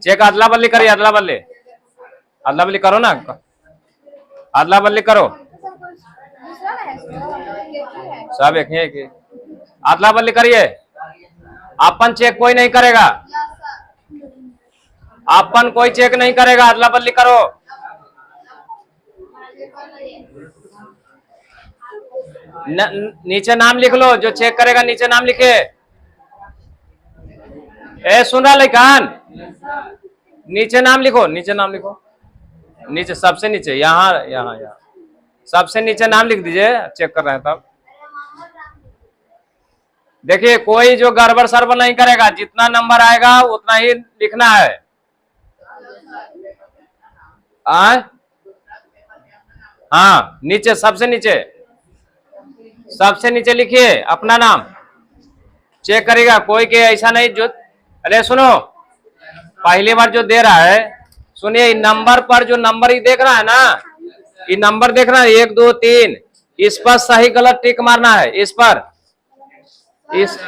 Check अदला बदली करिए, अदला बदली करो ना, अदला बदली करो। सब एक ही अदला बदली करिए। अपन चेक कोई नहीं करेगा, अपन कोई चेक नहीं करेगा, अदला बदली करो। नीचे नाम लिख लो, जो चेक करेगा नीचे नाम लिखे। ए सुन रहा लेकिन नीचे नाम लिखो, नीचे नाम लिखो, नीचे सबसे नीचे, यहाँ यहाँ यहाँ सबसे नीचे नाम लिख दीजिए, चेक कर रहे हैं तब। देखिए कोई जो गड़बड़ सरबड़ नहीं करेगा, जितना नंबर आएगा उतना ही लिखना है। हाँ नीचे सबसे नीचे लिखिए अपना नाम, चेक करेगा कोई के ऐसा नहीं जो। अरे सुनो, पहली बार जो दे रहा है, सुनिए नंबर पर जो नंबर ही देख रहा है ना, ये नंबर देख रहा है 1 2 3, इस पर सही गलत टिक मारना है, इस पर इस।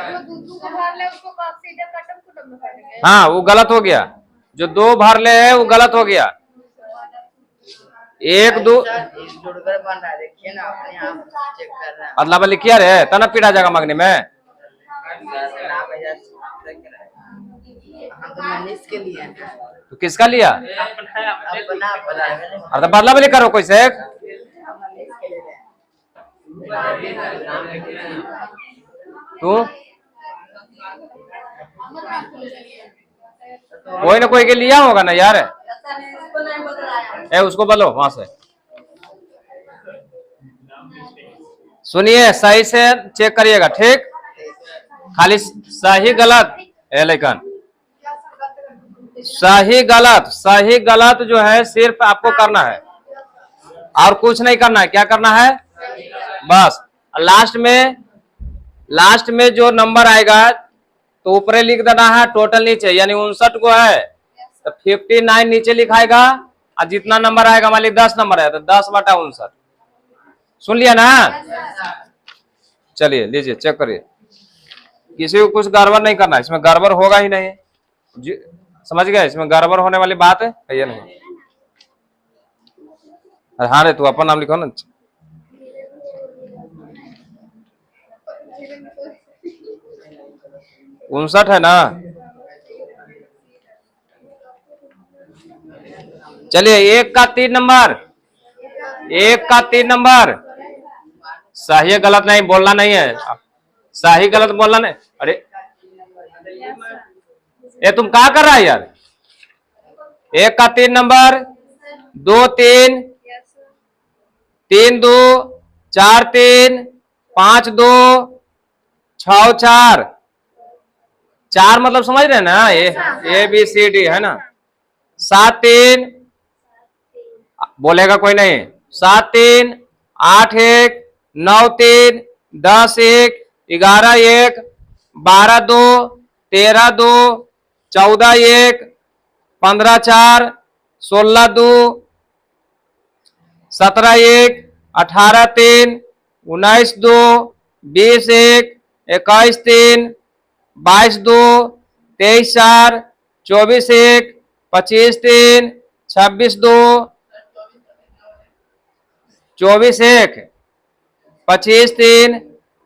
हाँ वो गलत हो गया, जो 2 भर ले है वो गलत हो गया। 1 2 जुड़कर बन रहा है, देखिए ना अपने आप चेक कर रहा है। अदला बदली किया रे तना पीड़ा जाएगा मांगने में। के लिए तो किसका लिया? अरे तो बदला बदली करो कोई से। तू कोई ना कोई के लिया होगा ना यार। उसको बोलो वहां से। सुनिए सही से चेक करिएगा, ठीक? खाली सही गलत लेकिन सही गलत जो है सिर्फ आपको करना है और कुछ नहीं करना है। क्या करना है? बस लास्ट में जो नंबर आएगा तो ऊपर लिख देना है टोटल नीचे, यानी 59 को है तो 59 नीचे लिखाएगा, और जितना नंबर आएगा मान ली 10 नंबर है तो 10/59। सुन लिया ना? चलिए लीजिए चेक करिए, किसी को कुछ गड़बड़ नहीं करना, इसमें गड़बड़ होगा ही नहीं जी, समझ गए? इसमें गड़बड़ होने वाली बात है ये नहीं। अरे हाँ रे तू अपन नाम लिखो ना। उनसठ है ना? चलिए 1 का 3 नंबर, 1 का 3 नंबर सही है गलत नहीं बोलना नहीं है, सही गलत बोलना नहीं। अरे ये तुम क्या कर रहा है यार? 1 का 3 नंबर 2 3 3 2 4 3 5 2 6 4 4 मतलब समझ रहे हैं ना? ए बी सी डी है ना? 7 3 बोलेगा कोई नहीं, 7 3 8 1 9 3 10 1 11 1 12 2 13 2 14 1 15 4 16 2 17 1 18 3 19 2 20 1 21 3 22 2 23 4 24 1 25 3 26 2 24 1 25 3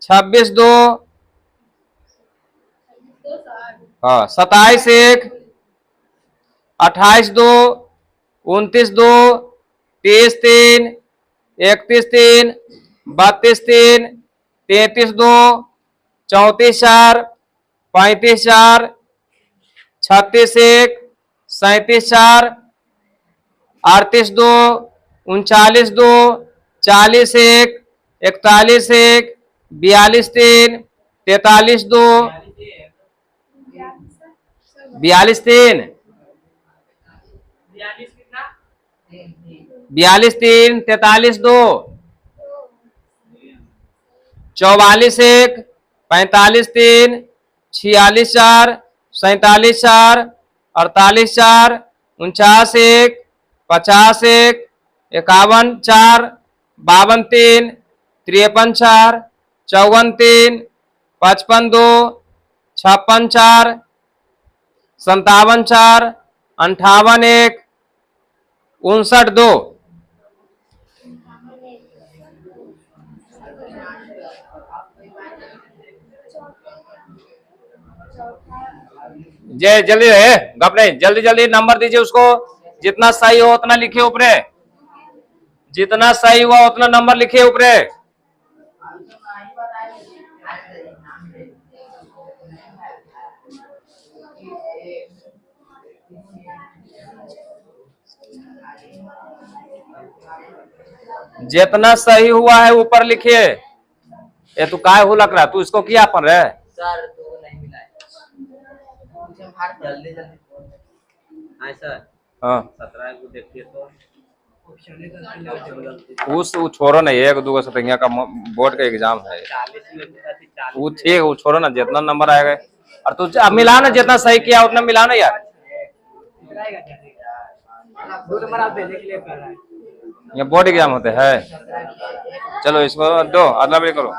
26 2 27 1 28 2 29 2 30 3 31 3 32 3 33 2 34 4 35 4 36 1 37 4 38 2 39 2 40 1 41 1 42 3 43 2 42 3 42 3 43 2 44 1 45 3 46 4 47 4 48 4 49 1 50 1 51 4 52 3 53 4 54 3 55 2 56 4 57 4 58 1 59 2। जय जल्दी है गप नहीं, जल्दी जल्दी नंबर दीजिए उसको, जितना सही हो उतना लिखिए ऊपरे, जितना सही हुआ उतना नंबर लिखिए ऊपरे। जितना सही हुआ है ऊपर लिखिए। ये तू काय हो लग रहा, तू इसको क्या पढ़ रहे? सर तो नहीं मिला है। जल्दी जल्दी। हाँ सर। हाँ 17 को देखिए तो उस वो छोड़ो ना, एक दो सतंगिया का बोर्ड का एग्जाम है, 40 में वो ठीक वो छोड़ो ना, जितना नंबर आएगा। और तू मिला ना, जितना सही किया उतना मिला ना यार। 2 नंबर आप देने के लिए कर रहा है। ये बोर्ड एग्जाम होते हैं। चलो इसको दो, अदला बदली करो।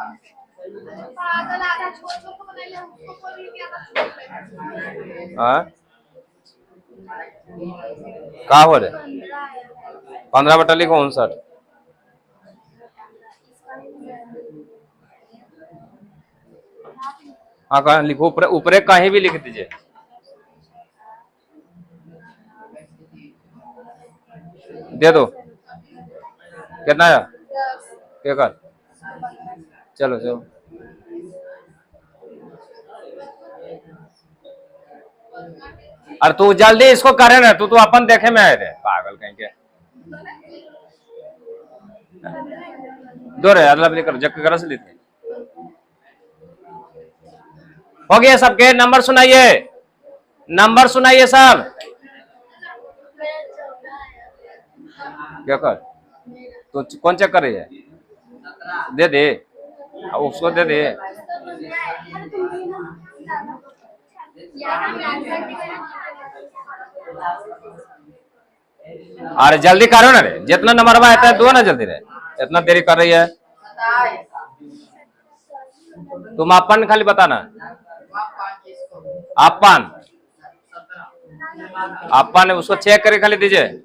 हाँ का हो रे? 15 बटा लिखो 59। हाँ कहा लिखो, ऊपर ऊपरे कहीं भी लिख दीजिए। दे दो, कितना है? क्या कर? चलो चलो और तू जल्दी इसको करे ना, तू अपन देखे में आए रे पागल कहीं के। दो रे अदला बदली करो, जग कर से लेते हो गया। सबके नंबर सुनाइए, नंबर सुनाइए सब। क्या कर? तो कौन चेक कर रही है? दे दे उसको, दे दे। अरे जल्दी करो ना रे, जितना नंबर में आता है दो ना जल्दी रे, इतना देरी कर रही है। तुम अपन खाली बताना, अपन अपन उसको चेक करके खाली दीजिए।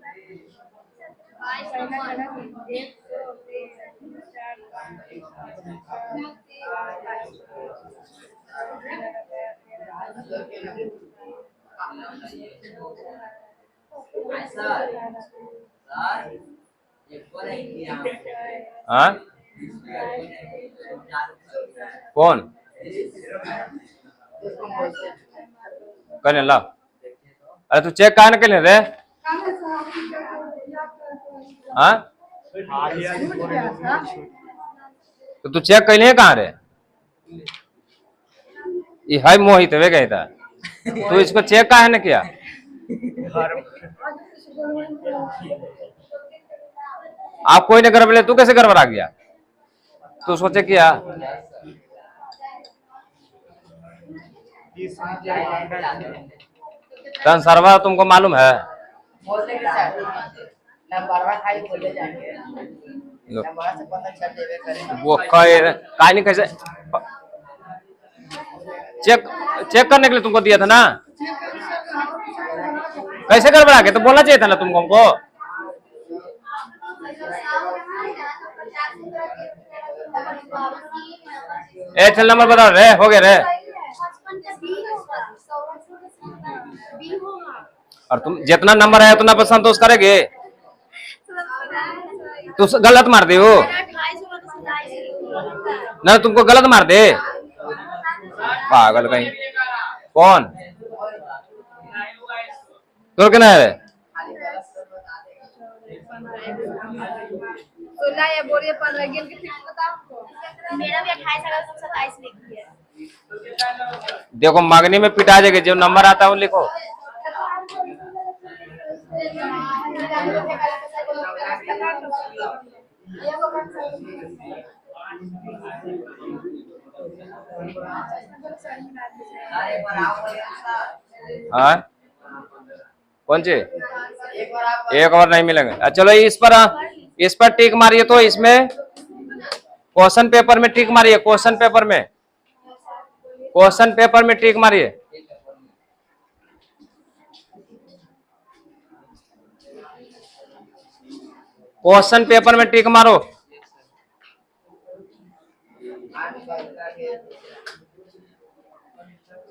हाँ कौन करने ला? अरे तू चेक कहाँ निकले रे? हाँ तो तू चेक कैले कहाँ रे? ये है मोहित वे गए था, तू इसको चेक कहाँ ने किया? आप कोई ने गड़बड़, तू कैसे गड़बड़ा गया? तू सोचे किया? सर्वर तुमको मालूम है? वो काय नहीं कैसे चेक चेक करने के लिए तुमको दिया था ना, कैसे गड़बड़ा के? तो बोलना चाहिए था ना तुमको हमको। चल नंबर बता रे, हो गया रे। और तुम जितना नंबर है उतना पर संतोष करेगे? तू गलत मार दे हो ना, तुमको गलत मार दे पागल कहीं। कौन तो क्या है? मेरा भी 28 अगस्त 27 लिखी है। देखो मांगनी में पिटा जाएगा, जो नंबर आता है वो लिखो। हाँ कौन सी? एक और नहीं मिलेंगे। चलो इस पर टिक मारिए, तो इसमें क्वेश्चन पेपर में टिक मारिए, क्वेश्चन पेपर में टिक मारिए। क्वेश्चन पेपर में टिक मारो।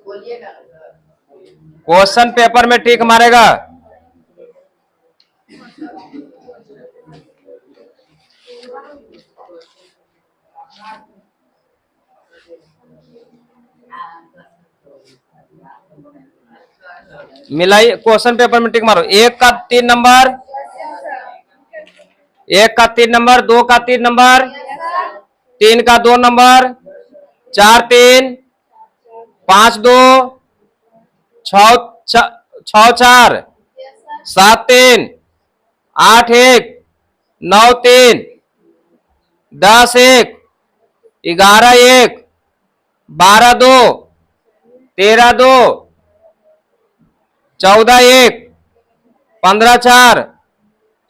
बोलिएगा ना सर। क्वेश्चन पेपर में टिक मारेगा। मिलाई क्वेश्चन पेपर में टिक मारो। 1 का 3 नंबर, 1 का 3 नंबर, 2 का 3 नंबर, 3 का 2 नंबर, 4 3, 5 2, 6 4, 7 3, 8 1, 9 3, 10 1, 11 1, 12 2, 13 2, 14 1, 15 4,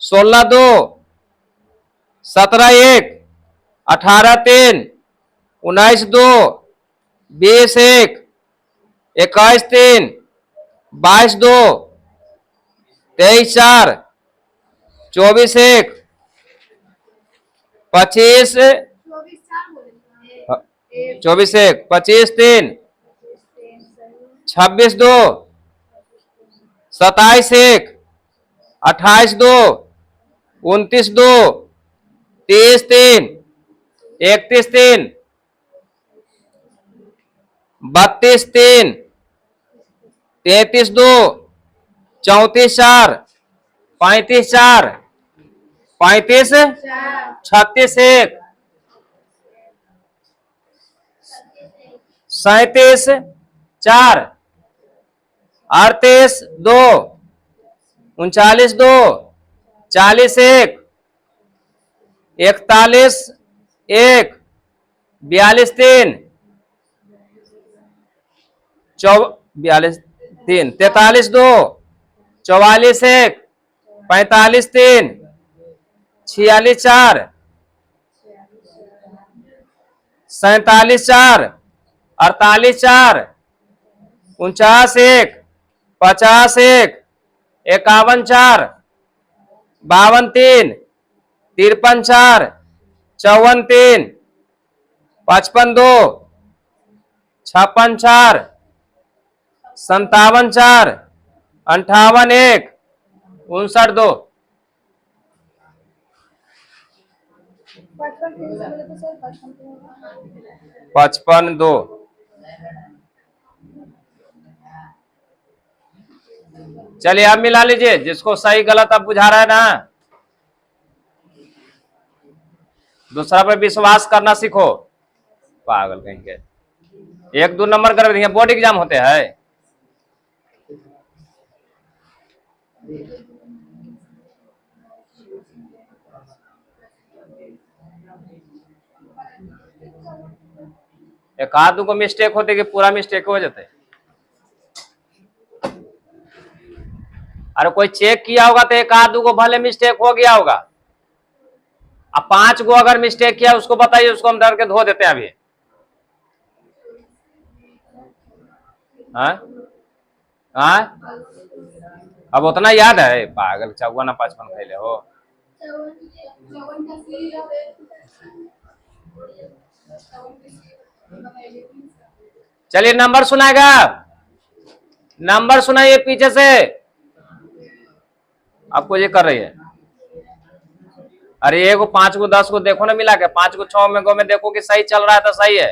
16 2, 17 1, 18 3, 19 2, 20 1, 21 3, 22 2, 23 4, 24 1, 25, 24 1, 25 3, 26 2, 27 1, 28 2, 29 2, 30 3, 31 3, 32 3, 33 2, 34 4, 35 4, 35 36 1, 37 4, 38 2, 39 2, 40 1, 41 1, 42 3, 42 3, 43 2, 44 1, 45 3, 46 4, 47 4, 48 4, 49 1, 50 1, 51 4, 52 3, 53 4, 54 3, 55 2, 56 4, 57 4, 58 1, 59 2। 55 2। चलिए अब मिला लीजिए, जिसको सही गलत अब बुझा रहा है ना। दूसरा पे विश्वास करना सीखो। पागल कहीं के 1 2 नंबर कर देंगे। बोर्ड एग्जाम होते हैं। एक आध को मिस्टेक होते कि पूरा मिस्टेक हो जाते। अरे कोई चेक किया होगा तो एक आध को भले मिस्टेक हो गया होगा। अब 5 को अगर मिस्टेक किया उसको बताइए, उसको हम डर के धो देते हैं अभी। हाँ हाँ अब उतना याद है। पागल 54 55 खैले हो। चलिए नंबर सुनाएगा। नंबर सुनाइए पीछे से। आपको ये कर रही है। अरे 1 को 5 को 10 को देखो ना मिला के। 5 को 6 में गो में देखो कि सही चल रहा है तो सही है।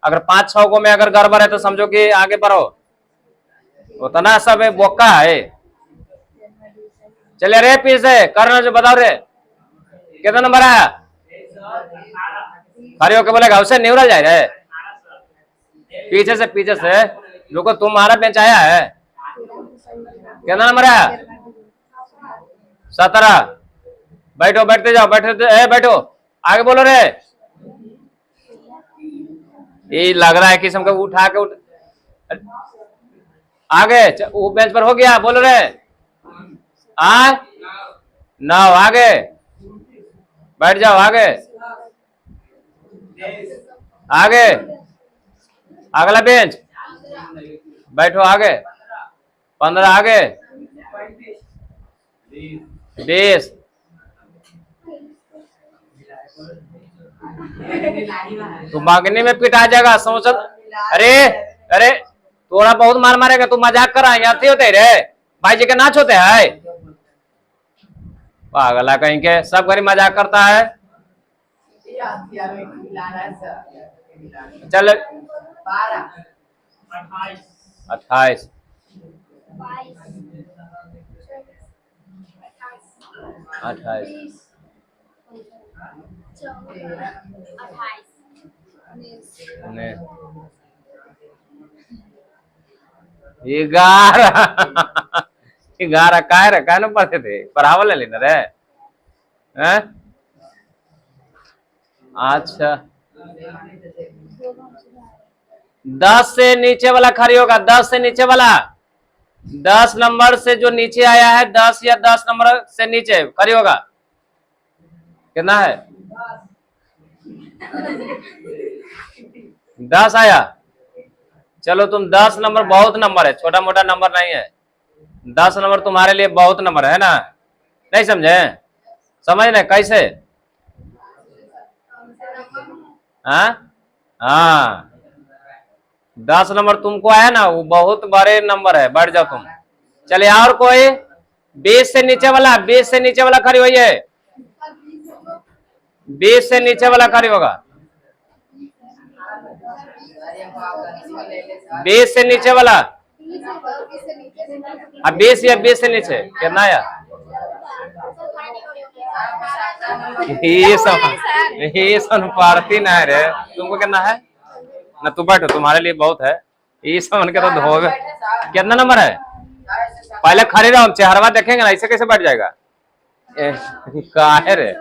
अगर 5 6 को में अगर गड़बड़ है तो समझो कि आगे बढ़ो। उतना सब है बोका है। चलिए रे पीछे करना जो बताओ रे कितना नंबर आया। खड़े होके बोलेगा उसे न्यूरल जाए रे। पीछे से रुको, तुम्हारा बेंच आया है। कितना नंबर आया। 17। बैठो, बैठते जाओ, बैठो आगे बोलो रे। ये लग रहा है कि सबको उठा के आगे वो बेंच पर हो गया। बोलो रे। 9 आगे बैठ जाओ। आगे आगे अगला बेंच बैठो। आगे 15 आगे 20 तू मांगने में पिटा जाएगा समझ। अरे अरे थोड़ा बहुत मार मारेगा, तू मजाक कर रहा है, यहाँ होते रे भाई जी के नाच होते है। पागल है कहीं के, सब घरी मजाक करता है। चल 28 28 11 काय ना पढ़ते थे, पढ़ावल ले लेना रे। हैं? अच्छा 10 से नीचे वाला खड़ी होगा, 10 से नीचे वाला, 10 नंबर से जो नीचे आया है, 10 या 10 नंबर से नीचे खड़ी होगा। कितना है? 10 आया। चलो तुम 10 नंबर बहुत नंबर है, छोटा मोटा नंबर नहीं है। 10 नंबर तुम्हारे लिए बहुत नंबर है ना, नहीं समझे? समझ रहे कैसे? हाँ 10 नंबर तुमको आया ना, वो बहुत बड़े नंबर है, बढ़ जाओ तुम। चलिए और कोई 20 से नीचे वाला, 20 से नीचे वाला खड़ी हुई है, 20 से नीचे वाला खड़ी होगा, 20 से नीचे वाला। अब 20 या 20 से नीचे कितना आया? ये सब पारती ना है रे, तुमको कितना है ना? तू बैठो, तुम्हारे लिए बहुत है ये समझ के तो धोगे। कितना नंबर है? पहले खड़े रहो, चेहरा देखेंगे ना, ऐसे कैसे बैठ जाएगा? का है रे?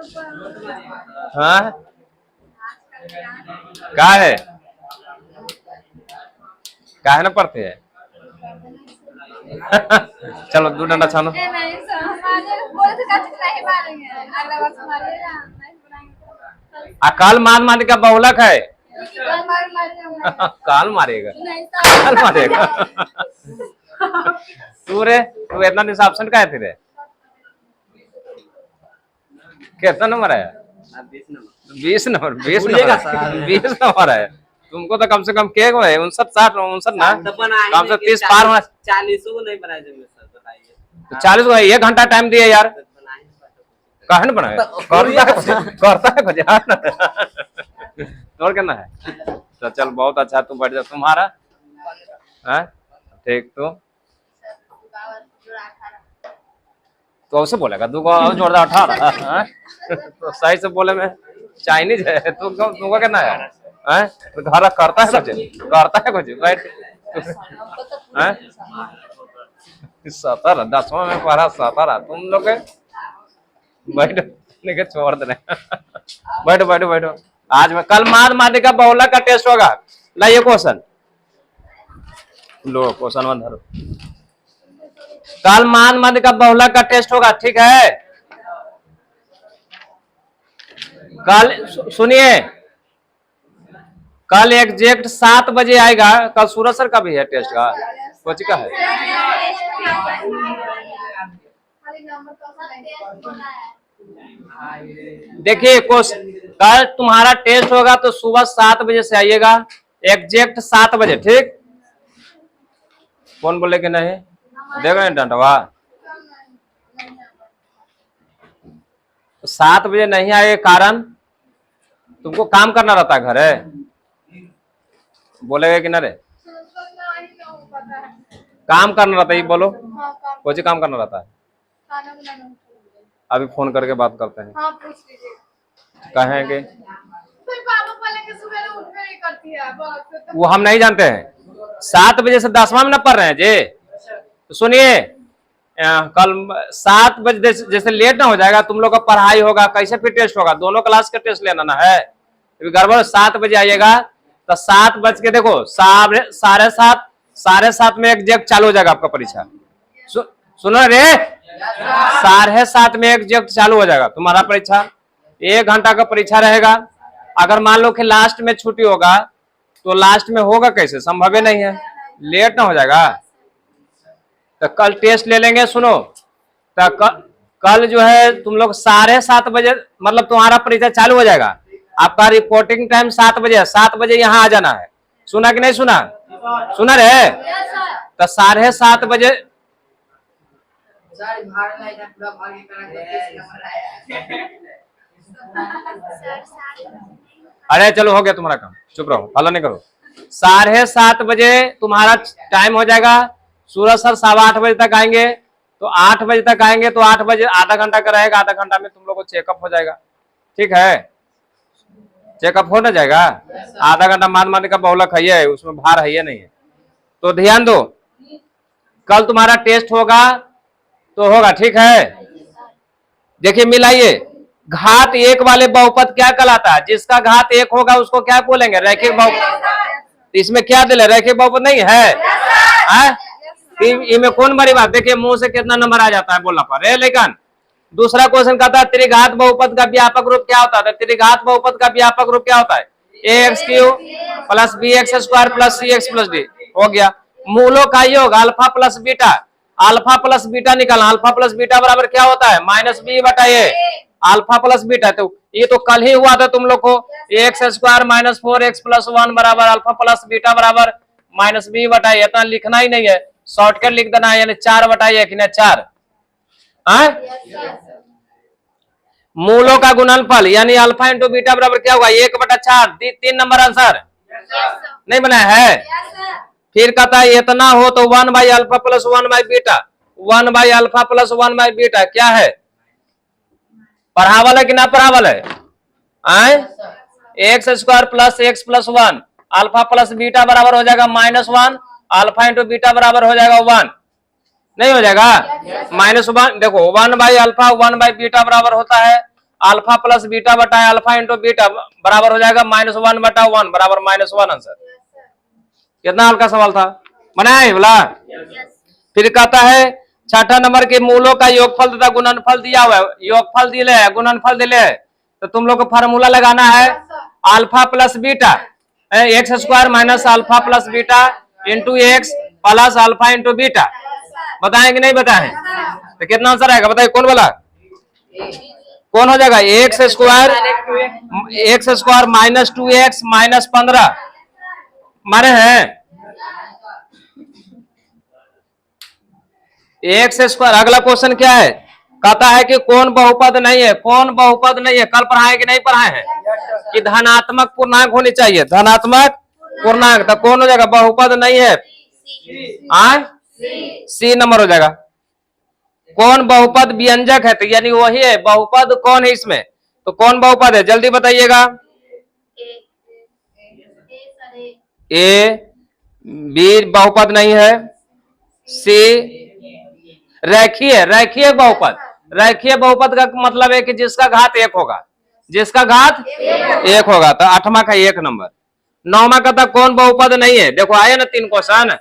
हाँ का है? काहे ना पढ़ते हैं? चलो 2 डंडा छानो। काल मार का बहुलक है। काल मारेगा, काल मारेगा। तू इतना डिसऑप्शन का है तेरे? कितना नंबर है? 20 नंबर 20 नंबर है। तुमको तो कम से कम के 59 ना, कम से 30 पार होना। 40 को नहीं बनाया जब सर बताइए। तो 40 को 1 घंटा टाइम दिया यार, कहा न बनाया? करता है कुछ यार। और करना है तो चल बहुत अच्छा, तुम बैठ जाओ। तुम्हारा ठीक, तो ऐसे बोलेगा तू जोरदार 18 तो सही से बोले में चाइनीज है। तुमको कहना है? घर करता है कुछ बैठ। 17 10वां में पढ़ा 17, तुम लोग बैठो लेके छोड़ दे रहे। बैठो बैठो बैठो। आज में कल माद का बहुलक का टेस्ट होगा। लाइए क्वेश्चन, लो क्वेश्चन 1 धरो। कल माद का बहुलक का टेस्ट होगा, ठीक है? कल सुनिए, कल एग्जैक्ट 7 बजे आएगा। कल सूरज सर का भी है टेस्ट का, कोच का है। देखिए कल तुम्हारा टेस्ट होगा तो सुबह 7 बजे से आइएगा, एग्जैक्ट 7 बजे, ठीक? कौन बोले कि नहीं? देख रहे हैं डंडवा। 7 बजे नहीं आए कारण तुमको काम करना रहता है घर है, बोलेगा कि ना रे? काम करना रहता है, ये बोलो। कोई काम करना रहता है? अभी फोन करके बात करते हैं। हाँ, पूछ लीजिए। कहेंगे तो वो हम नहीं जानते हैं। 7 बजे से 10वां में न पढ़ रहे हैं जी। तो सुनिए, कल 7 बजे जैसे लेट ना हो जाएगा, तुम लोग का पढ़ाई होगा, कैसे फिर टेस्ट होगा? दोनों क्लास का टेस्ट लेना ना है। गड़बड़ 7 बजे आइएगा तो 7 बज के देखो 7:30 में एग्जैक्ट चालू हो जाएगा आपका परीक्षा। सुनो रे, 7:30 में एग्जैक्ट चालू हो जाएगा तुम्हारा परीक्षा। 1 घंटा का परीक्षा रहेगा। अगर मान लो कि लास्ट में छुट्टी होगा तो लास्ट में होगा कैसे? संभव ही नहीं है, लेट ना हो जाएगा। तो कल टेस्ट ले लेंगे। सुनो, तो कल जो है तुम लोग 7:30 बजे मतलब तुम्हारा परीक्षा चालू हो जाएगा। आपका रिपोर्टिंग टाइम 7 बजे है। 7 बजे यहाँ आ जाना है। सुना कि नहीं सुना? सुना रे? तो 7:30 बजे सर भाग नहीं था, पूरा भाग करा के 30 नंबर आया। अरे चलो हो गया तुम्हारा काम, चुप रहो, हल्ला नहीं करो। 7:30 बजे तुम्हारा टाइम हो जाएगा। सूरज सर 8:15 बजे तक आएंगे, तो 8 बजे तक आएंगे तो 8 बजे आधा घंटा का रहेगा। आधा घंटा में तुम लोग को चेकअप हो जाएगा। ठीक है, चेकअप हो ना जाएगा। आधा घंटा मान का बहुलक है, उसमें भार है नहीं है। तो ध्यान दो, कल तुम्हारा टेस्ट होगा तो होगा। ठीक है, देखिए मिलाइए। घात 1 वाले बहुपद क्या कहलाता है? जिसका घात 1 होगा उसको क्या बोलेंगे? रैखिक बहुपद। इसमें क्या दिले? रैखिक बहुपद नहीं है? इनमें कौन बड़ी बात? देखिए मुंह से कितना नंबर आ जाता है बोलना पर है। लेकिन दूसरा क्वेश्चन कहता है त्रिघात बहुपद का व्यापक रूप क्या होता है? त्रिघात बहुपद का व्यापक रूप क्या होता है? ax³ plus bx² plus cx plus d। हो गया। मूलों का योग alpha plus beta. Alpha plus beta निकालना। अल्फा प्लस बीटा बराबर क्या होता है? -b/a। अल्फा प्लस बीटा, तो ये तो कल ही हुआ था तुम लोग को। ax² - 4x + 1 बराबर अल्फा प्लस बीटा बराबर -b/a। इतना लिखना ही नहीं है, शॉर्टकट लिख देना है, यानी 4/1 ना 4। मूलों का गुणनफल यानी अल्फा इंटू बीटा बराबर क्या होगा? 1/4। 3 नंबर आंसर नहीं बनाया है। फिर कहता है इतना हो तो 1/α + 1/β। 1/α + 1/β क्या है? पढ़ावल है कि ना पढ़ावल है? x² + x + 1 alpha plus beta बराबर हो जाएगा -1। अल्फा इंटू बीटा बराबर हो जाएगा 1। नहीं हो जाएगा? -1। देखो 1/α 1/β बराबर होता है अल्फा प्लस बीटा बटा अल्फा इंटू बीटा बराबर हो जाएगा -1/1 बराबर -1 आंसर। कितना हल्का सवाल था, बनाया बोला। फिर कहता है छठा नंबर के मूलों का योगफल तथा गुणनफल दिया हुआ है। योगफल दिले है, गुणनफल दिले है, तो तुम लोग को फार्मूला लगाना है alpha plus beta x² - alpha plus beta into x plus alpha into beta. बताएं कि नहीं बताएं? तो कितना आंसर आएगा बताइए? कौन बोला? कौन हो जाएगा? x² - 2x - 15 मारे हैं x²। अगला क्वेश्चन क्या है? कहता है कि कौन बहुपद नहीं है? कौन बहुपद नहीं है? कल पढ़ाए कि नहीं पढ़ाए हैं कि धनात्मक पूर्णांक होनी चाहिए? धनात्मक पूर्णांक, तो कौन हो जाएगा? बहुपद नहीं है, सी नंबर हो जाएगा। कौन बहुपद व्यंजक है? तो यानी वही है। बहुपद कौन है इसमें? तो कौन बहुपद है जल्दी बताइएगा? ए बी बहुपद नहीं है, सी रेखीय। रेखीय बहुपद, रेखीय बहुपद का मतलब है कि जिसका घात 1 होगा। जिसका घात 1 होगा, तो 8वां का 1 नंबर। 9वां का था कौन बहुपद नहीं है? देखो आया ना 3 क्वेश्चन।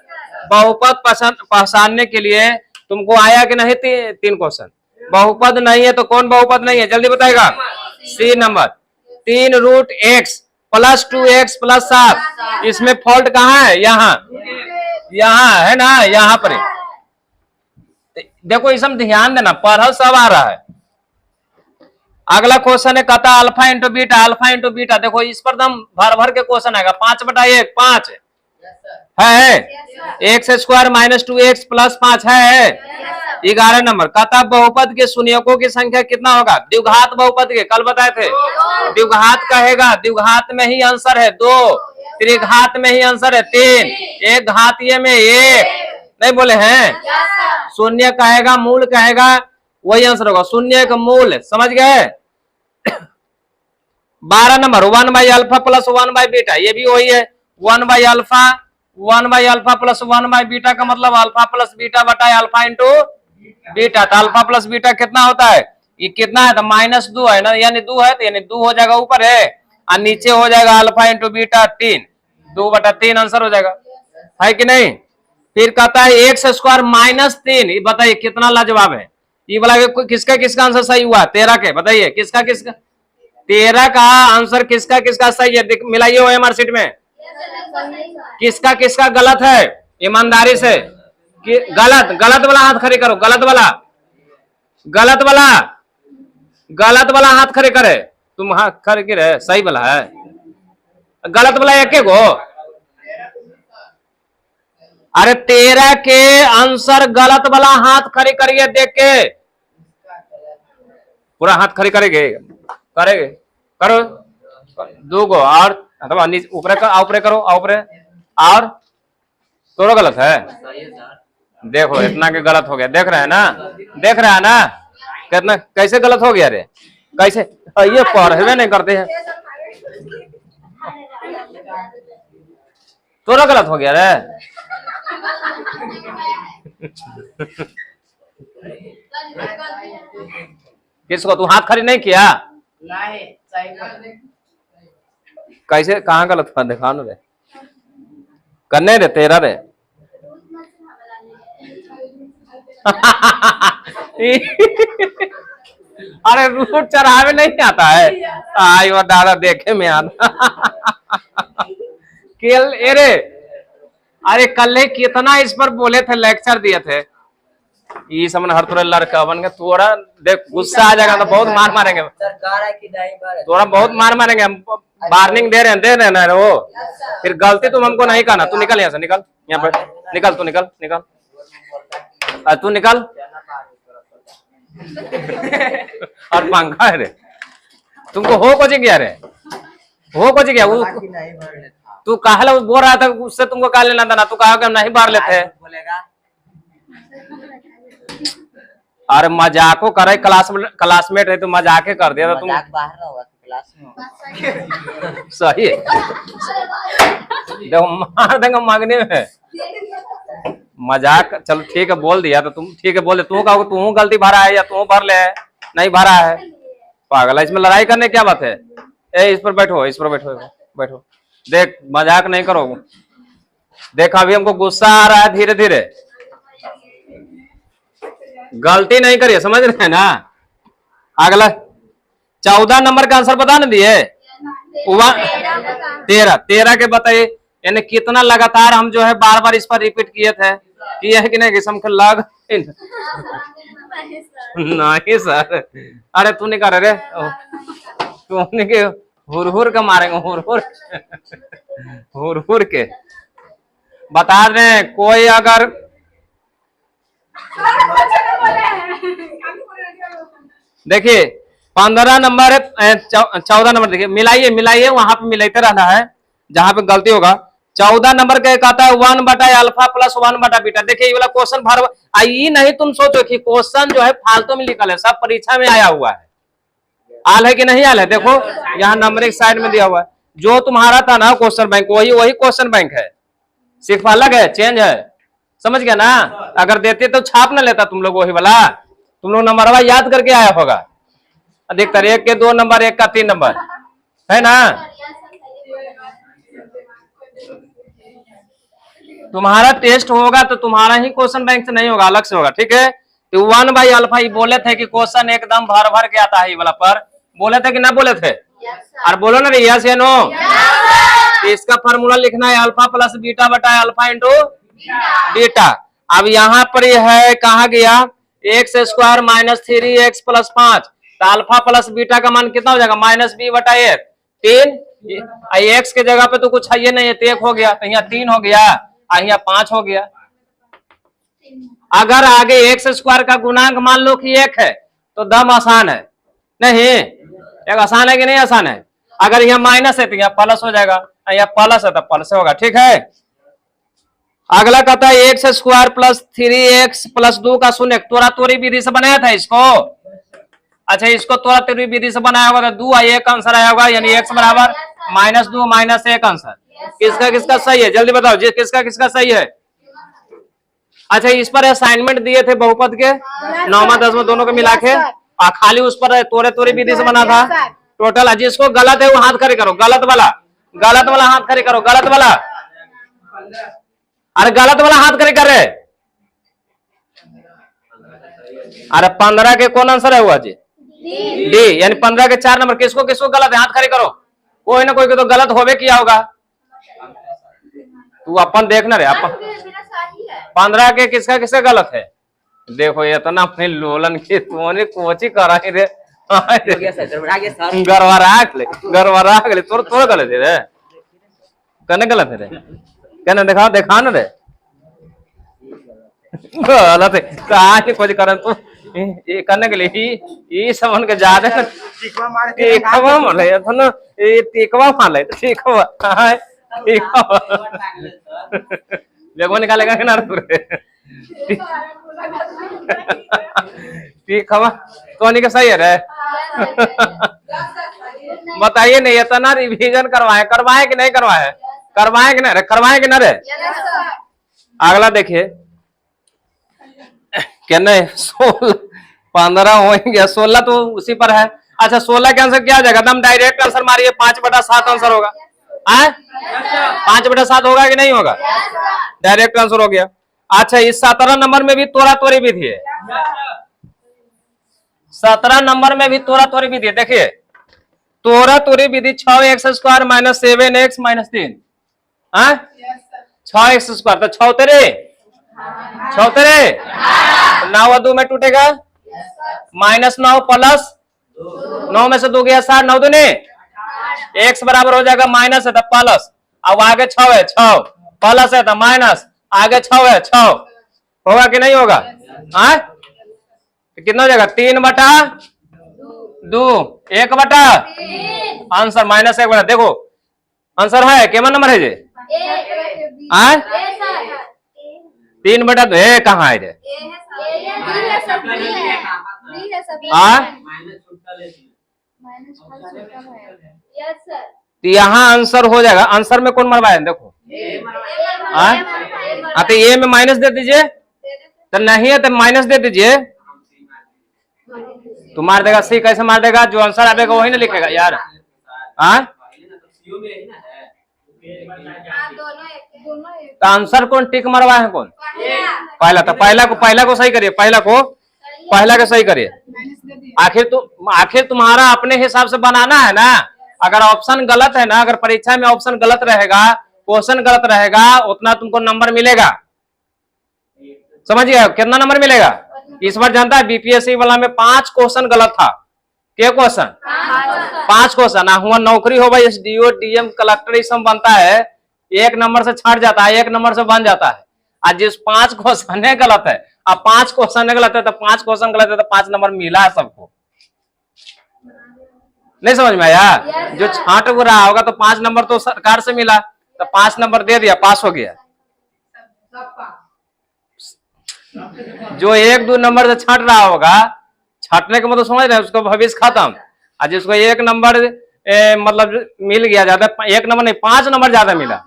बहुपद पहचानने के लिए तुमको आया कि नहीं 3 क्वेश्चन। बहुपद नहीं है तो कौन बहुपद नहीं है जल्दी बताएगा? C number. 3√x + 2x + 7। इसमें फॉल्ट कहाँ है? यहाँ है ना, यहाँ पर। देखो इसमें ध्यान देना, पढ़ल सब आ रहा है। अगला क्वेश्चन है कहता alpha into beta. Alpha into beta, देखो इस पर दम भर के क्वेश्चन आएगा। 5/1 5 है। x² - 2x + 5 है। 11 नंबर। कहता बहुपद के शून्यकों की संख्या कितना होगा? द्विघात बहुपद के कल बताए थे। द्विघात कहेगा, द्विघात में ही आंसर है 2, त्रिघात में ही आंसर है 3, एक घातीय में 1 नहीं बोले हैं। शून्य कहेगा, मूल कहेगा, वही आंसर होगा। शून्य का मूल, समझ गए? 12 नंबर 1/α + 1/β, ये भी वही है। 1/α + 1/β का मतलब अल्फा प्लस बीटा बटा अल्फा इंटू बीटा। तो अल्फा प्लस बीटा कितना होता है? ये कितना है? तो -2 है ना, यानी 2 है, तो यानी 2 हो जाएगा ऊपर है और नीचे हो जाएगा अल्फा इंटू बीटा 3। 2/3 आंसर हो जाएगा, है कि नहीं? फिर कहता है x² - 3। ये बताइए कितना लाजवाब है। ये बोला किसका किसका आंसर सही हुआ? 13 के। बताइए किसका किसका? 13 का आंसर किसका किसका सही है? मिलाइए OMR शीट में। किसका किसका गलत है? ईमानदारी से गलत वाला हाथ खड़ी करो। गलत वाला गलत वाला हाथ खड़े करे। तुम हाथ खड़े करे, सही वाला है। गलत वाला एक गो। अरे 13 के आंसर गलत वाला हाथ खड़े करिए देख के। पूरा हाथ खड़े करेंगे, करेंगे, करो 2 गो और अथवा ऊपर करो ऊपर। और तोरो गलत है। देखो इतना के गलत हो गया, देख रहे हैं ना, देख रहा है ना कितना कैसे गलत हो गया रे, कैसे ये पढ़वे नहीं करते हैं। तोरा गलत हो गया रे। किसको तू हाथ खड़ी नहीं किया? नहीं सही कर। कैसे कहाँ गलत हुआ दिखा रे, करने रे तेरा रे। अरे रूट चढ़ावे नहीं आता है। आई वो दादा देखे में आता। केल अरे अरे कल कितना इस पर बोले थे, लेक्चर दिए थे। ये समझ हर थोड़ा लड़का बन गया। थोड़ा देख गुस्सा आ जाएगा तो बहुत मार मारेंगे। सरकार है कि नहीं बार थोड़ा बहुत मार मारेंगे हम। वार्निंग दे रहे हैं ना वो। फिर गलती तुम हमको नहीं करना। तू निकल यहाँ से, निकल यहाँ पर, निकल तू, निकल निकल तू निकल। और पंखा है रे, तुमको हो कुछ गया रे, हो कुछ गया। वो तू कहा बोल रहा था, उससे तुमको कहा लेना था ना। तू कहा कि हम नहीं बार लेते हैं। अरे मजाको करे, क्लासमेट है तो मजाके कर दिया था तुम। बाहर होगा क्लास में। सही है। देखो मार देंगे मांगने में। मजाक चलो ठीक है, बोल दिया तो तुम ठीक है बोल दे। तू कहो तू गलती भरा है या तू भर ले है, नहीं भरा है। पागल है, इसमें लड़ाई करने क्या बात है। ए इस पर बैठो, इस पर बैठो, बैठो। देख मजाक नहीं करो। देख अभी हमको गुस्सा आ रहा है, धीरे धीरे। गलती नहीं करिए, समझ रहे हैं ना। अगला 14 नंबर का आंसर बता ना दिए। 13 के बताइए। यानी कितना लगातार हम जो है बार बार इस पर रिपीट किए है कि नहीं, किस्म के लग नहीं सर। अरे तू नहीं कर रहे, तू नहीं हुर के मारेंगे, हुर के बता रहे। कोई अगर देखिए 15 नंबर 14 नंबर देखिए, मिलाइए वहां पे मिलाते रहना है जहां पे गलती होगा। 14 नंबर का कहता है 1/अल्फा प्लस 1/बीटा। देखिए ये वाला क्वेश्चन भर आई नहीं। तुम सोचो कि क्वेश्चन जो है फालतू में निकल है, सब परीक्षा में आया हुआ है। आल है कि नहीं आल है, देखो यहाँ नंबर एक साइड में दिया हुआ है। जो तुम्हारा था ना क्वेश्चन बैंक, वही क्वेश्चन बैंक है, सिर्फ अलग है, चेंज है। समझ गया ना। अगर देते तो छाप ना लेता तुम लोग वही वाला। तुम लोग नंबर याद करके आया होगा अधिकतर। 1 के 2 नंबर, 1 का 3 नंबर है ना। तुम्हारा टेस्ट होगा तो तुम्हारा ही क्वेश्चन बैंक से नहीं होगा, अलग से होगा। ठीक है। तो 1/अल्फा ही बोले थे कि क्वेश्चन एकदम भर भर के आता है ये वाला पर। बोले थे कि ना बोले थे? और बोलो ना यस या नो। इसका फॉर्मूला लिखना है अल्फा प्लस बीटा बटा अल्फा इंटू बीटा। अब यहाँ पर यह है कहा गया x² माइनस 3x प्लस 5। तो अल्फा प्लस बीटा का मान कितना हो जाएगा? -b/1 3। x के जगह पे तो कुछ है ये नहीं है, तो 1 हो गया। तो यहाँ 3 हो गया, यहाँ 5 हो गया। अगर आगे x² का गुणांक मान लो कि 1 है तो दम आसान है नहीं? एक आसान है कि नहीं आसान है? अगर यहाँ माइनस है तो यहाँ प्लस हो जाएगा, यहाँ प्लस है तो प्लस होगा। ठीक है। अगला कहता है x² प्लस 3x प्लस 2 का शून्य। तोरा तोरी विधि से बनाया था इसको। अच्छा इसको तोरा तोरी विधि से बनाया होगा तो 2 1 आंसर आया होगा, यानी x बराबर -2 -1 आंसर। किसका किसका सही है जल्दी बताओ जी, किसका किसका सही है? अच्छा इस पर असाइनमेंट दिए थे बहुपद के 9वां 10वां दोनों को मिला के, खाली उस पर तोरे तोरी विधि से बना था टोटल। जिसको गलत है वो हाथ खड़े करो, गलत वाला हाथ खड़े करो, गलत वाला। अरे गलत वाला हाथ खड़े कर रहे। अरे 15 के कौन आंसर है हुआ जी? डी, यानी 15 के 4 नंबर। किसको किसको गलत है हाथ खड़े करो। कोई ना कोई को तो गलत होवे किया होगा। तू अपन देखना रे अपन 15 के किसका किसका गलत है। देखो ये तो ना अपने लोलन की तूने कोची करा ही रे हो गया सर गड़बड़ा गया सर गरवरा गले तोर गलत है रे कने गलत है रे कने देखा ना रे गलत है कहा कि कुछ करन तू ये करने के लिए ये समन के ज्यादा टिकवा मार रहे था ना ये टिकवा मार ले टिकवा हां टिकवा देखो निकालेगा कि ना रे टिकवा तो नहीं के सही है रे बताइए नहीं इतना रिवीजन करवाए कि नहीं करवाए करवाए कि ना रे अगला देखिए क्या नहीं 15 हो गया 16 तो उसी पर है। अच्छा 16 के आंसर क्या हो जाएगा एकदम डायरेक्ट आंसर मारिए 5/7 आंसर होगा 5/7 होगा कि नहीं होगा डायरेक्ट आंसर हो गया। अच्छा इस 17 नंबर में भी तोड़ा तोड़ी विधि है 17 नंबर में भी तोड़ा तोड़ी विधि है। देखिए तोड़ा तोड़ी विधि 6x² - 7x - 3 6x² तो 6 तेरे 9 2 में टूटेगा -9 प्लस 9 में से 2 गया 7 9 दूनी x बराबर हो जाएगा माइनस है तो प्लस अब आगे 6 है 6 प्लस है तो माइनस आगे 6 है 6 होगा कि नहीं होगा तो कितना हो जाएगा 3/2 1/3 आंसर -1/3 देखो आंसर है केवल नंबर है जे 3/2 है कहाँ है जे तो यहाँ आंसर हो जाएगा आंसर में कौन मरवाए देखो तो ये में माइनस दे दीजिए तो नहीं है तो माइनस दे दीजिए तो मार देगा सी कैसे मार देगा जो आंसर आएगा वही ना लिखेगा यार तो आंसर कौन टिक मरवा है कौन पहला को सही करिए पहला को सही करिए आखिर तुम्हारा अपने हिसाब से बनाना है ना। अगर ऑप्शन गलत है ना अगर परीक्षा में ऑप्शन गलत रहेगा क्वेश्चन गलत रहेगा उतना तुमको नंबर मिलेगा समझिए कितना नंबर मिलेगा इस बार जानता है बीपीएससी वाला में 5 क्वेश्चन गलत था क्या क्वेश्चन 5 क्वेश्चन हुआ नौकरी हो भाई एसडीओ डीएम कलेक्टर ये सब बनता है 1 नंबर से छट जाता है 1 नंबर से बन जाता है। आज जिस 5 क्वेश्चन है गलत है अब 5 क्वेश्चन गलत है तो 5 क्वेश्चन गलत है तो 5 नंबर मिला है सबको नहीं समझ में आया जो छाट रहा होगा तो 5 नंबर तो सरकार से मिला तो 5 नंबर दे दिया पास हो गया। जो 1-2 नंबर से छाट रहा होगा छाटने का मतलब समझ रहे हैं उसका भविष्य खत्म। आज जिसको 1 नंबर मतलब मिल गया ज्यादा 1 नंबर नहीं 5 नंबर ज्यादा मिला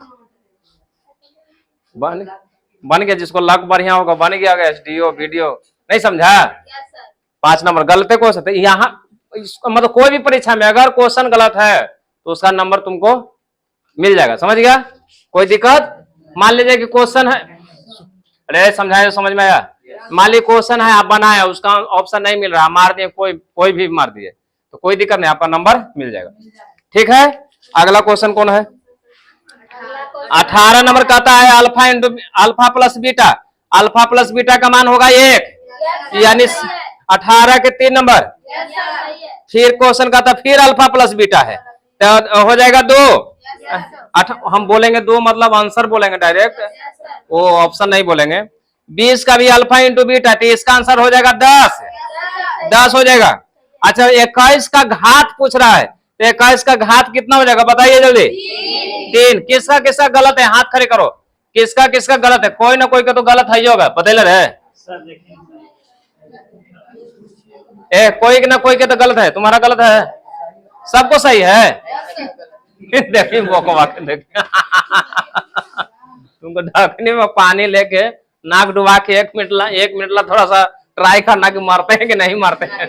बन गया जिसको लक बढ़िया होगा बन गया एसडीओ वीडियो नहीं समझा 5 नंबर गलत को सकते यहाँ मतलब कोई भी परीक्षा में अगर क्वेश्चन गलत है तो उसका नंबर तुमको मिल जाएगा समझ गया कोई दिक्कत। मान लीजिए कि क्वेश्चन है अरे समझाए समझ में आया मान लीजिए क्वेश्चन है आप बनाए उसका ऑप्शन नहीं मिल रहा मार दिए कोई भी मार दिए तो कोई दिक्कत नहीं आपका नंबर मिल जाएगा ठीक है। अगला क्वेश्चन कौन है 18 नंबर कहता है अल्फा प्लस बीटा का मान होगा 1 यानी 18 के 3 नंबर फिर क्वेश्चन कहता फिर अल्फा प्लस बीटा है तो हो जाएगा 2 हम बोलेंगे 2 मतलब आंसर बोलेंगे डायरेक्ट वो ऑप्शन नहीं बोलेंगे 20 का भी अल्फा इंटू बीटा तो इसका आंसर हो जाएगा 10 हो जाएगा। अच्छा 21 का घात पूछ रहा है तो 21 का घात कितना हो जाएगा बताइए जल्दी 3 किसका गलत है हाथ खड़े करो किसका गलत है कोई ना कोई का तो गलत है ही होगा बता रहे कोई ना कोई के तो गलत है तुम्हारा गलत है सबको सही है देखिए तुमको ढकने में पानी लेके नाक डुबा के 1 मिनट ला थोड़ा सा ट्राई करना कि मारते हैं कि नहीं मारते हैं।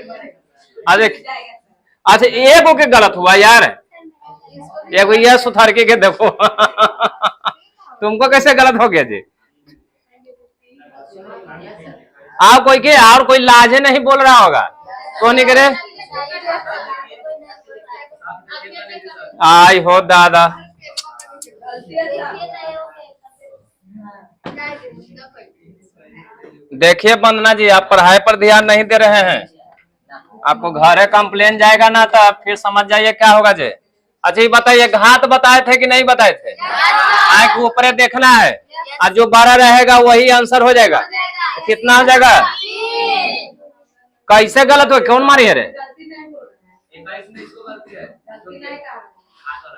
अच्छा एक के गलत हुआ यार एक ये सुधार के देखो तुमको कैसे गलत हो गया जी आप कोई के और कोई लाजे नहीं बोल रहा होगा कौन नहीं करे आई हो दादा देखिए वंदना जी, आप पढ़ाई पर ध्यान नहीं दे रहे हैं। आपको घर कंप्लेन जाएगा ना तो आप फिर समझ जाइए क्या होगा जे। अच्छा ये बताइए, घात बताए थे कि नहीं बताए थे? आँख ऊपर देखना है और जो 12 रहेगा वही आंसर हो जाएगा। तो कितना हो जाएगा? कैसे गलत हो? कौन मारी है रे?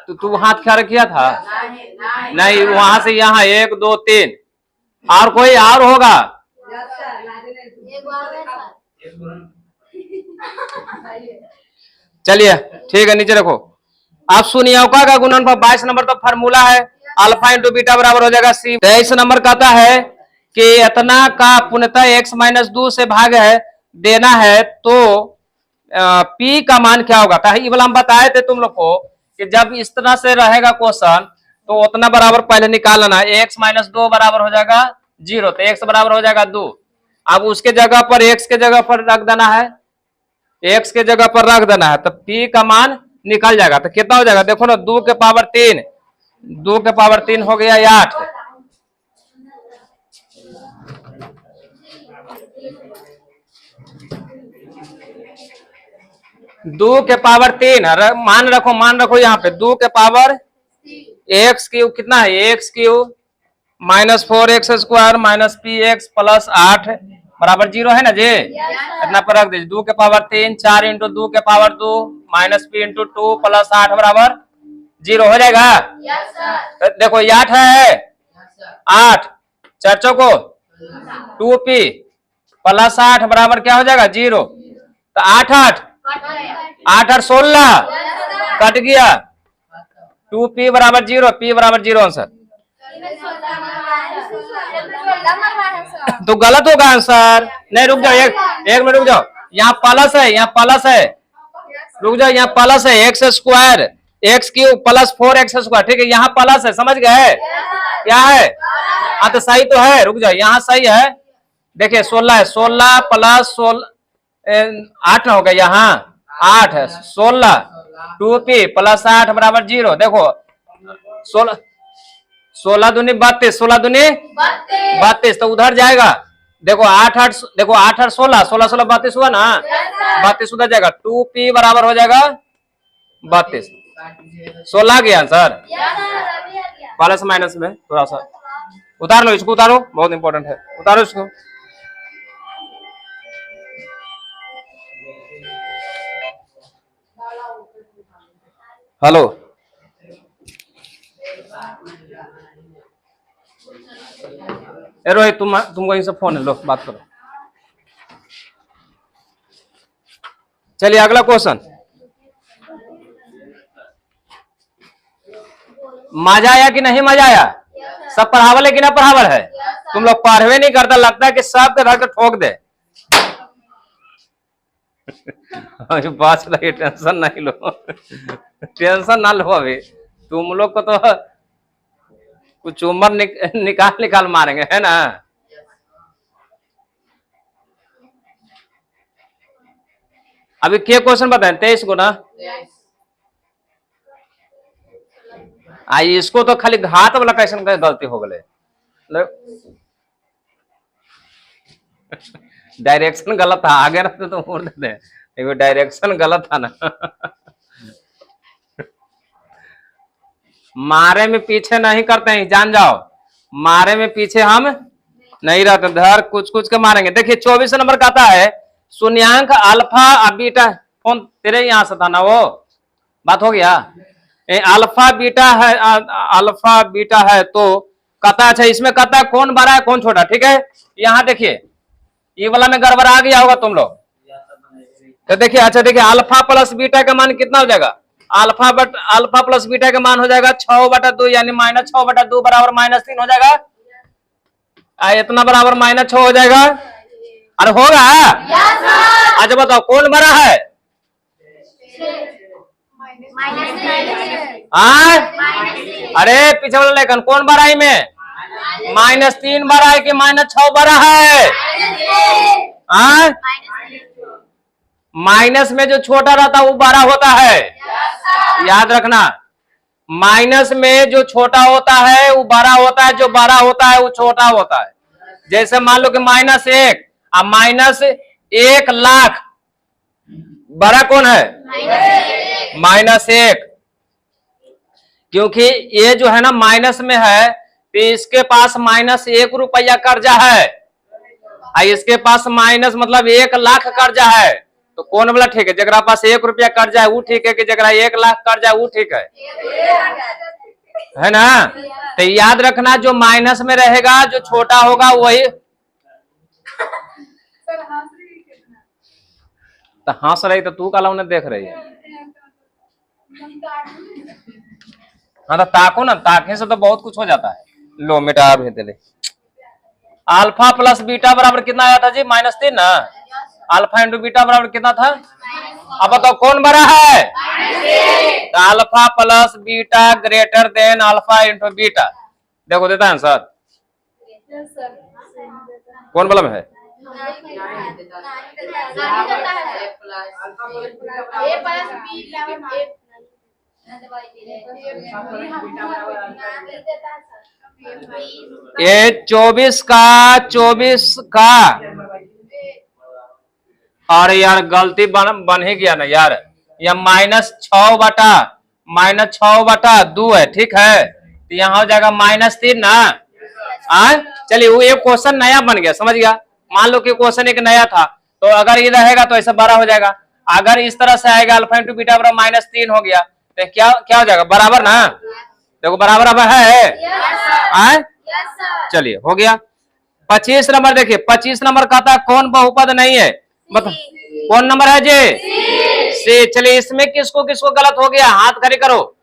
तो तू हाथ क्या किया था? नहीं, वहां से यहाँ 1 2 3 और कोई और होगा? चलिए ठीक है, नीचे रखो। आप शून्यौका का गुणनफल 22 नंबर तो फार्मूला है अल्फा इंटू बीटा बराबर हो जाएगा सी। 23 नंबर कहता है कि इतना का पूर्णतः x माइनस 2 से भाग है देना है तो p का मान क्या होगा? तो ये वाला हम बताए थे तुम लोग को कि जब इस तरह से रहेगा क्वेश्चन तो उतना बराबर पहले निकाल लेना। x माइनस 2 बराबर हो जाएगा 0, तो x बराबर हो जाएगा 2। अब उसके जगह पर x के जगह पर रख देना है, x के जगह पर रख देना है तो p का मान निकल जाएगा। तो कितना हो जाएगा? देखो ना, 2 के पावर 3, 2 के पावर 3 हो गया 8। दो के पावर 3 मान रखो यहाँ पे 2 के पावर x क्यूब कितना है? x cube minus 4x square minus px plus 8 बराबर 0 है ना जी? इतना पर रख दीजिए। 2 के पावर 3 4 इंटू 2 के power 2 minus p into 2 plus 8 बराबर 0 हो जाएगा। तो देखो ये 8 है, 8 4 को 2p प्लस 8 बराबर क्या हो जाएगा? 0। तो 8 8 8 और 16 कट गया, 2p बराबर 0, p बराबर 0 आंसर। तो गलत होगा आंसर। नहीं रुक जाओ, एक मिनट रुक जाओ। यहाँ प्लस है, यहाँ प्लस है, रुक जाओ, यहाँ प्लस है x square x cube plus 4x square, ठीक है? यहाँ प्लस है, समझ गए क्या है? हाँ तो सही तो है, रुक जाओ, यहाँ सही है। देखिए 16 है, 16 प्लस 8 हो गया, यहाँ 8 है, 16 2p प्लस 8 बराबर 0। देखो 16 दूनी 32, 16 दूनी 32, तो उधर जाएगा। देखो 8 8 देखो 8 8 16 16 16 32 हुआ ना, 32 उधर जाएगा। 2p बराबर हो जाएगा 32, 16 गया आंसर। प्लस माइनस में थोड़ा सा उतार लो, इसको उतारो, बहुत इंपॉर्टेंट है, उतारो इसको। हेलो, रोहित तुमको इनसे फोन है, लो बात करो। चलिए अगला क्वेश्चन। मजा आया कि नहीं मजा आया? सब पढ़ावल है कि ना पढ़ावल है? तुम लोग पढ़वे नहीं करता, लगता है कि सब के घर के ठोक दे। बात लगी, टेंशन नहीं लो, टेंशन ना लो। अभी तुम लोग को तो कुछ उम्र निकाल मारेंगे, है ना? अभी क्या क्वेश्चन बताएं? 23 को ना। आई इसको तो खाली घात वाला क्वेश्चन का गलती हो गए। डायरेक्शन गलत था, आगे रहते तो मोड़ देते, डायरेक्शन गलत था ना। मारे में पीछे नहीं करते हैं, जान जाओ, मारे में पीछे हम नहीं रहते, धर कुछ कुछ के मारेंगे। देखिए 24 नंबर का आता है शून्यांक अल्फा बीटा। कौन तेरे यहाँ से था ना, वो बात हो गया। अल्फा बीटा है तो कहता, अच्छा इसमें कहता कौन बड़ा है कौन छोटा, ठीक है? यहाँ देखिए ये वाला में गड़बड़ा गया होगा तुम लोग। तो देखिए, अच्छा देखिए अल्फा प्लस बीटा का मान कितना हो जाएगा? अल्फा प्लस बीटा का मान हो जाएगा 6/2 यानी -6/2 बराबर -3 हो जाएगा। इतना बराबर -6 हो जाएगा। अरे होगा? अच्छा बताओ कौन बड़ा है? अरे पीछे वाला लेखन कौन बड़ा है में? -3 बड़ा है कि -6 बड़ा है? माइनस में जो छोटा रहता है वो बड़ा होता है, याद रखना। माइनस में जो छोटा होता है वो बड़ा होता है, जो बड़ा होता है वो छोटा होता है। जैसे मान लो कि -1 अब -1,00,000 बड़ा कौन है? -1, क्योंकि ये जो है ना माइनस में है तो इसके पास -1 रुपया कर्जा है और इसके पास माइनस मतलब 1,00,000 कर्जा है। तो कौन वाला ठीक है? जगरा पास 1 रुपया कर्जा है वो ठीक है कि जगरा 1,00,000 कर्जा है वो ठीक है ना? तो याद रखना जो माइनस में रहेगा जो छोटा होगा वही। सर हंस रही है कितना? तो हंस रही तो तू काला उन्हें देख रही है। हाँ तो ताको ना, ताकने से तो बहुत कुछ हो जाता है। लो मिटा भेज दे। अल्फा प्लस बीटा बराबर कितना आया था जी? -3 ना। अल्फा इंटू बीटा बराबर कितना था? अब बताओ कौन बड़ा है? तो alpha plus beta greater than alpha into beta. देखो देता है आंसर। कौन वाला में है? ये 24 का और यार गलती बन ही गया ना यार। यह -6/2 है, ठीक है? तो यहाँ हो जाएगा -3 ना। चलिए वो एक क्वेश्चन नया बन गया, समझ गया? मान लो कि क्वेश्चन एक नया था तो अगर ये रहेगा तो ऐसा बड़ा हो जाएगा। अगर इस तरह से आएगा अल्फा इंटू बीटा बराबर -3 हो गया तो क्या हो जाएगा? बराबर ना। देखो बराबर अब है। चलिए हो गया। 25 नंबर देखिए, 25 नंबर कहता है कौन बहुपद नहीं है? मतलब कौन नंबर है जी? सी। चलिए इसमें किसको किसको गलत हो गया? हाथ खड़े करो।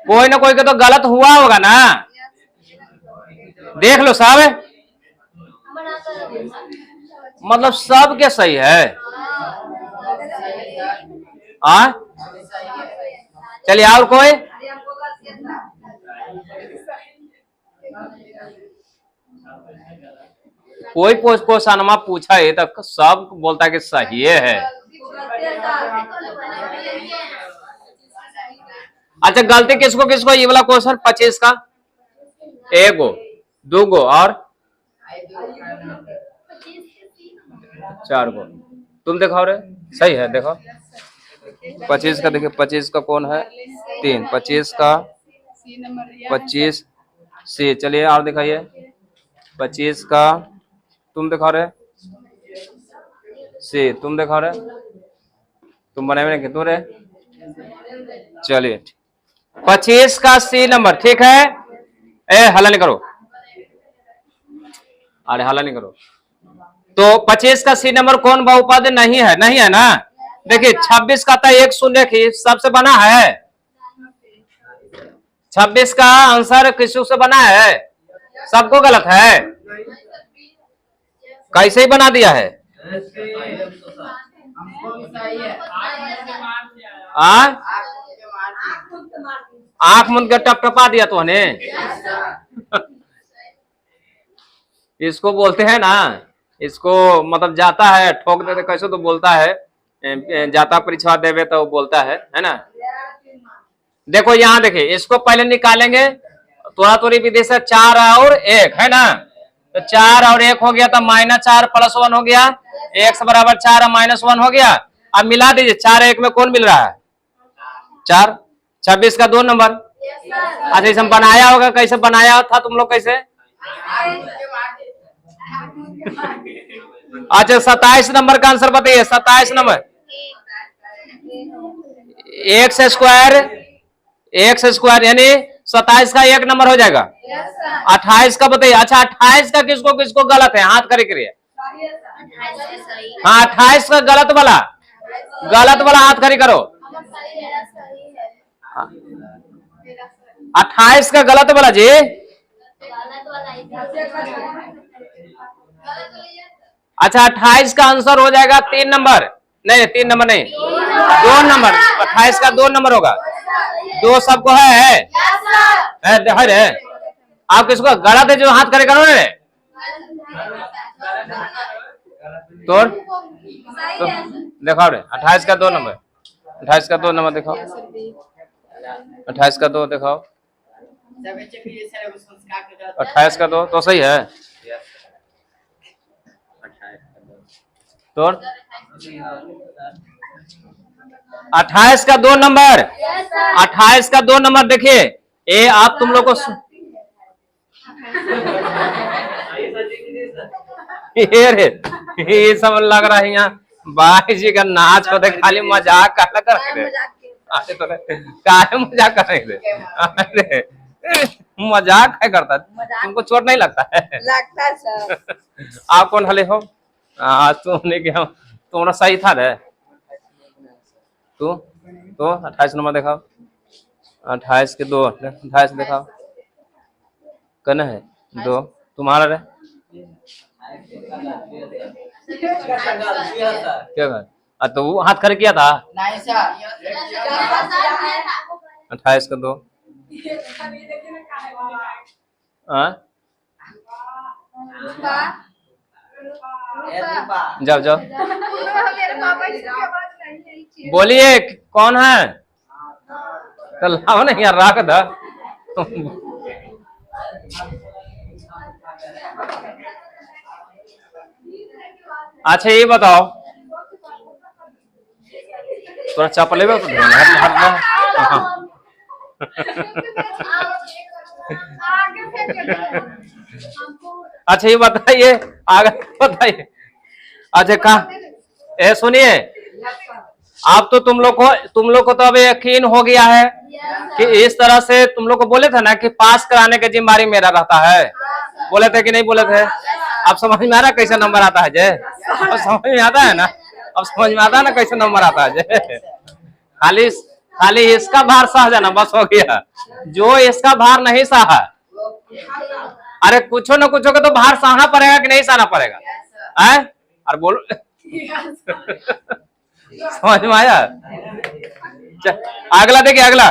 कोई ना कोई के तो गलत हुआ होगा ना। देख लो साहब, मतलब सबके सही है। चलिए और कोई? कोई क्वेश्चन पूछा है तो सब बोलता है कि सही है। अच्छा गलती किसको किसको? ये वाला क्वेश्चन 25 का 1 गो 2 गो और 4 गो। तुम दिखाओ रे, सही है। देखो 25 का देखिए, 25 का कौन है? 3। 25 का 25 सी। चलिए और दिखाइए। 25 का तुम दिखा रहे सी, तुम दिखा रहे, तुम बने हुए कितने रे? चलिए 25 का सी नंबर, ठीक है? ए हल्ला नहीं करो, अरे हल्ला नहीं करो। तो 25 का सी नंबर कौन बहुपद नहीं है? नहीं है ना। देखिए 26 का था 1 शून्य की सबसे बना है। 26 का आंसर किसको से बना है? सबको गलत है। कैसे ही बना दिया है? आंख मुंद के टपटपा दिया तो ने। इसको बोलते हैं ना, इसको मतलब जाता है ठोक देते कैसे तो बोलता है, जाता परीक्षा देवे तो बोलता है ना। देखो यहाँ देखिए, इसको पहले निकालेंगे थोड़ा थोड़ी विधि से। 4 और 1 है ना, तो 4 और 1 हो गया तो -4 + 1 हो गया। x बराबर 4 और -1 हो गया। अब मिला दीजिए 4 1 में कौन मिल रहा है? 4। 26 का 2 नंबर। अच्छा इसे बनाया होगा, कैसे बनाया था तुम लोग? कैसे? अच्छा 27 नंबर का आंसर बताइए। 27 नंबर x स्क्वायर यानी 27 का 1 नंबर हो जाएगा। 28 का बताइए। अच्छा 28 का किसको किसको गलत है? हाथ करे करिए। हाँ 28 का गलत वाला हाथ खड़ी करो। 28 का गलत वाला जी। अच्छा 28 का आंसर हो जाएगा 3 नंबर। नहीं 3 नंबर नहीं, 2 नंबर। 28 का 2 नंबर होगा। 2 सबको है आप किसको गलत है जो हाथ खड़े करो ने। तो दिखाओ रे 28 का 2 नंबर। 28 का 2 नंबर दिखाओ। 28 का 2 दिखाओ। 28 का 2 तो सही है। तो 28 का 2 नंबर, 28 का 2 नंबर देखिए। ये आप तुम लोग को ये रे, ये सब लग रहा है यहाँ भाई जी का नाच होते, खाली मजाक कर रहे थे। काहे मजाक कर रहे थे? अरे मजाक है करता, तुमको चोट नहीं लगता है? लगता है सर। आप कौन हले हो? तुमने क्या, तुम्हारा सही था रे। तो 28 नंबर दिखाओ, 28 के 2, 28 दिखाओ। कौन है 2 तुम्हारा रे? क्या कर? तो वो हाथ खड़े किया था। नहीं सर। 28 का 2। जाओ जाओ, मेरे पापा इसकी आवाज नहीं है। बोलिए कौन है? तो लाओ ना यार, रख दो। अच्छा ये बताओ, थोड़ा चप्पल ले आगे फेंक के अच्छा ये बताइए, आगे बताइए। अच्छा कहा सुनिए, आप तो तुम लोग को तो अब यकीन हो गया है कि इस तरह से तुम लोग को बोले थे ना कि पास कराने की जिम्मेदारी मेरा रहता है। बोले थे कि नहीं बोले थे? अब समझ में आ रहा कैसे नंबर आता है जे? अब समझ में आता है ना? अब समझ में आता है ना कैसे नंबर आता है जे? खाली इसका भार सह जाना बस हो गया। जो इसका भार नहीं सहा, अरे कुछ न कुछ का तो भार सहना पड़ेगा कि नहीं सहना पड़ेगा? है और बोलो समझ में आया? अगला देखिए, अगला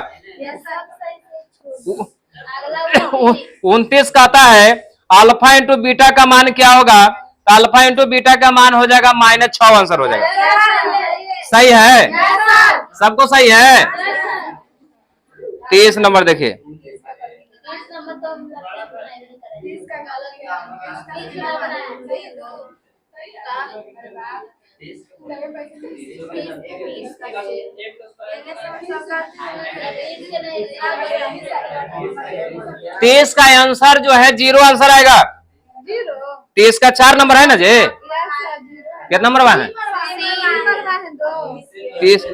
29 कहता है अल्फा इंटू बीटा का मान क्या होगा? तो अल्फा इंटू बीटा का मान हो जाएगा -6 आंसर हो जाएगा। सही है? सबको सही है? 30 नंबर देखिए। तीस का आंसर जो है 0 आंसर आएगा। 30 का 4 नंबर है ना जी? कितना नंबर है? 30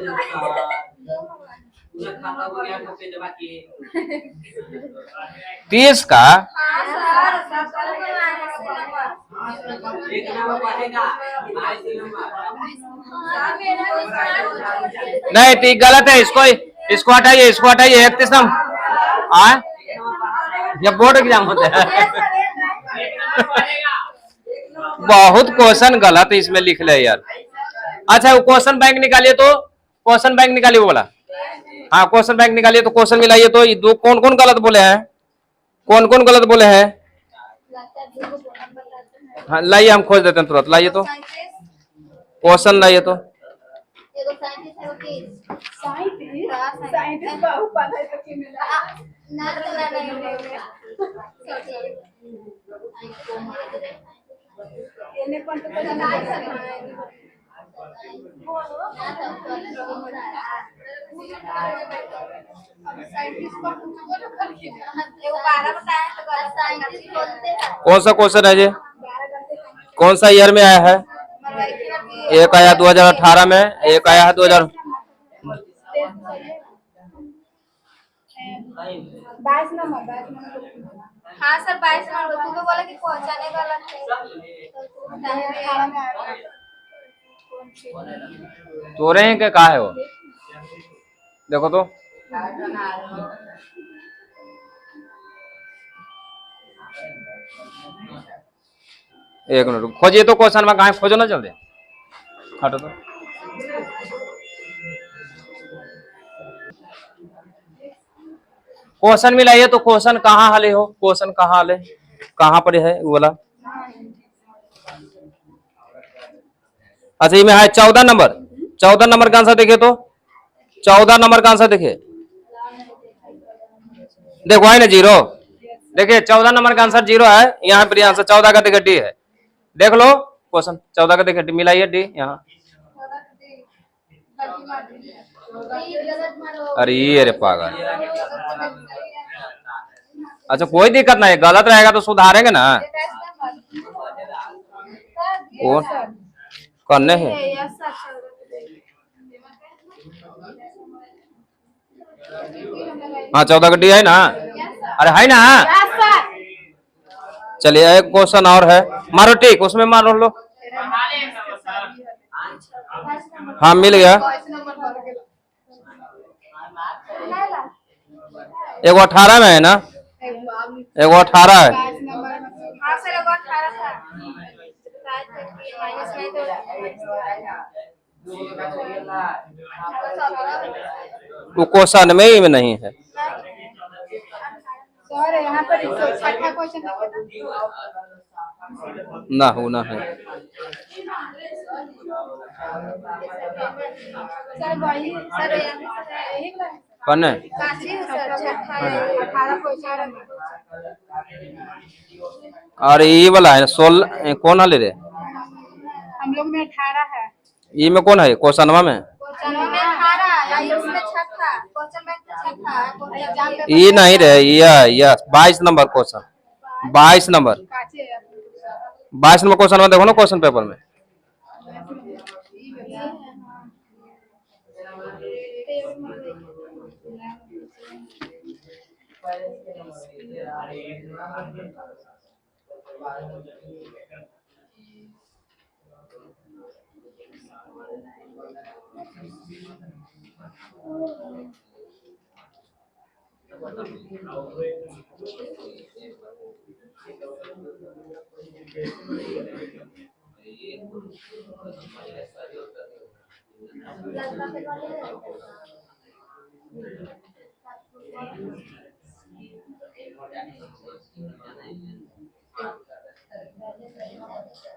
30 का नहीं, तो गलत है। इसको हटाइए, इसको हटाइए। 31 नंबर जब बोर्ड एग्जाम होते हैं बहुत क्वेश्चन गलत इसमें लिख ले यार। अच्छा वो क्वेश्चन बैंक निकालिए, तो क्वेश्चन बैंक निकालिए बोला। हाँ क्वेश्चन बैंक निकालिए, तो क्वेश्चन मिलाइए। तो ये दो कौन कौन गलत बोले हैं? कौन कौन गलत बोले हैं? हाँ लाइए, हम खोज देते हैं तुरंत। लाइए तो क्वेश्चन लाइए तो। कौन सा क्वेश्चन है जी? कौन सा ईयर में आया है? एक आया 2018 में, एक आया है 2000 22 नंबर। हाँ सर 22 नंबर। तू तो बोला कि पहुंचाने गलत है। तोरे हैं क्या? कहा है वो? देखो तो एक मिनट खोजिए तो क्वेश्चन में। कहा खोजो ना जल्दी, हटो तो। क्वेश्चन मिलाइए तो क्वेश्चन कहाँ हले हो? क्वेश्चन कहाँ हले, कहाँ पर है वो वाला? अच्छा इसमें है 14 नंबर। 14 नंबर का आंसर देखिए तो। 14 नंबर का आंसर देखिए, देखो है ना 0। देखिए 14 नंबर का आंसर 0 है, यहाँ पर आंसर 14 का देखिए डी है। देख लो क्वेश्चन 14 का देखिए डी मिलाइए डी यहाँ। अरे पागल। अच्छा कोई दिक्कत नहीं, गलत रहेगा तो सुधारेंगे ना। कौन करने हैं? हाँ 14 का डी है ना, अरे है ना। चलिए एक क्वेश्चन और है, मारो टिक उसमें मारो लो। हाँ मिल गया। एगो 18 में है ना, एगो 18 है। हाँ सर वो 18 था। वो क्वेश्चन में ही में नहीं है। सर यहाँ पर 106 क्वेश्चन ना होना है। सर वही सर यही कौन है? 18 क्वेश्चन। और ये वाला है 16 कौन है ले रहे? हम लोग में 18 है। ये में कौन है क्वेश्चनवा में? क्वेश्चन में 18 या इसमें 6 क्वेश्चन में 6 एग्जाम में ये नहीं रहे, ये 22 number question, 22 number 22 number question में देखो ना क्वेश्चन पेपर में।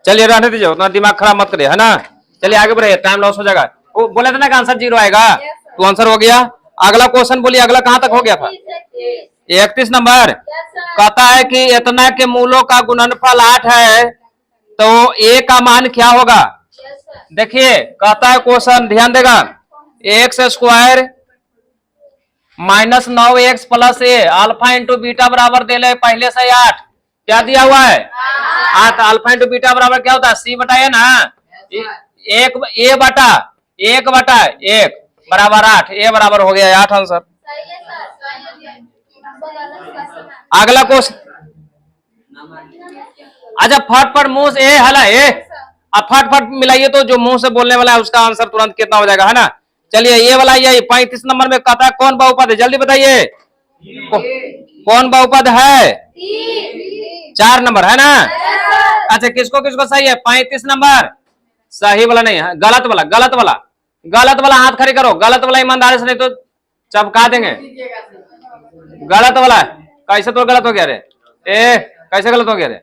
चलिए रहने दीजिए, उतना दिमाग खराब मत करिए, है ना। चलिए आगे बढ़िए, टाइम लॉस हो जाएगा। वो बोले थे ना कि आंसर 0 आएगा, तो आंसर हो गया। अगला क्वेश्चन बोलिए, अगला कहाँ तक हो गया था? 31 नंबर कहता है कि इतना के मूलों का गुणनफल 8 है तो a का मान क्या होगा? देखिए कहता है क्वेश्चन, ध्यान देगा, एक्स स्क्वायर -9x प्लस ए अल्फा इंटू बीटा बराबर दे ले पहले से 8 क्या दिया हुआ है? 8 अल्फा इंटू बीटा बराबर क्या होता है? c बटा ए ना, एक ए बटा 1 बटा 1 बराबर 8, ए बराबर हो गया 8 आंसर। अगला क्वेश्चन, अच्छा फटफट मुंह से हला ए, अब फटफट मिलाइए तो जो मुंह से बोलने वाला है उसका आंसर तुरंत कितना हो जाएगा, है ना। चलिए ये वाला ये 35 नंबर में कहता है कौन बहुपद है, जल्दी बताइए कौन बहुपद है? 4 नंबर है ना। अच्छा किसको किसको सही है? 35 नंबर सही वाला नहीं है, गलत वाला, गलत वाला, गलत वाला हाथ खड़ी करो, गलत वाला ईमानदारी से, नहीं तो चपका देंगे। गलत वाला कैसे तो गलत हो गया रे, ए कैसे गलत हो गया रे?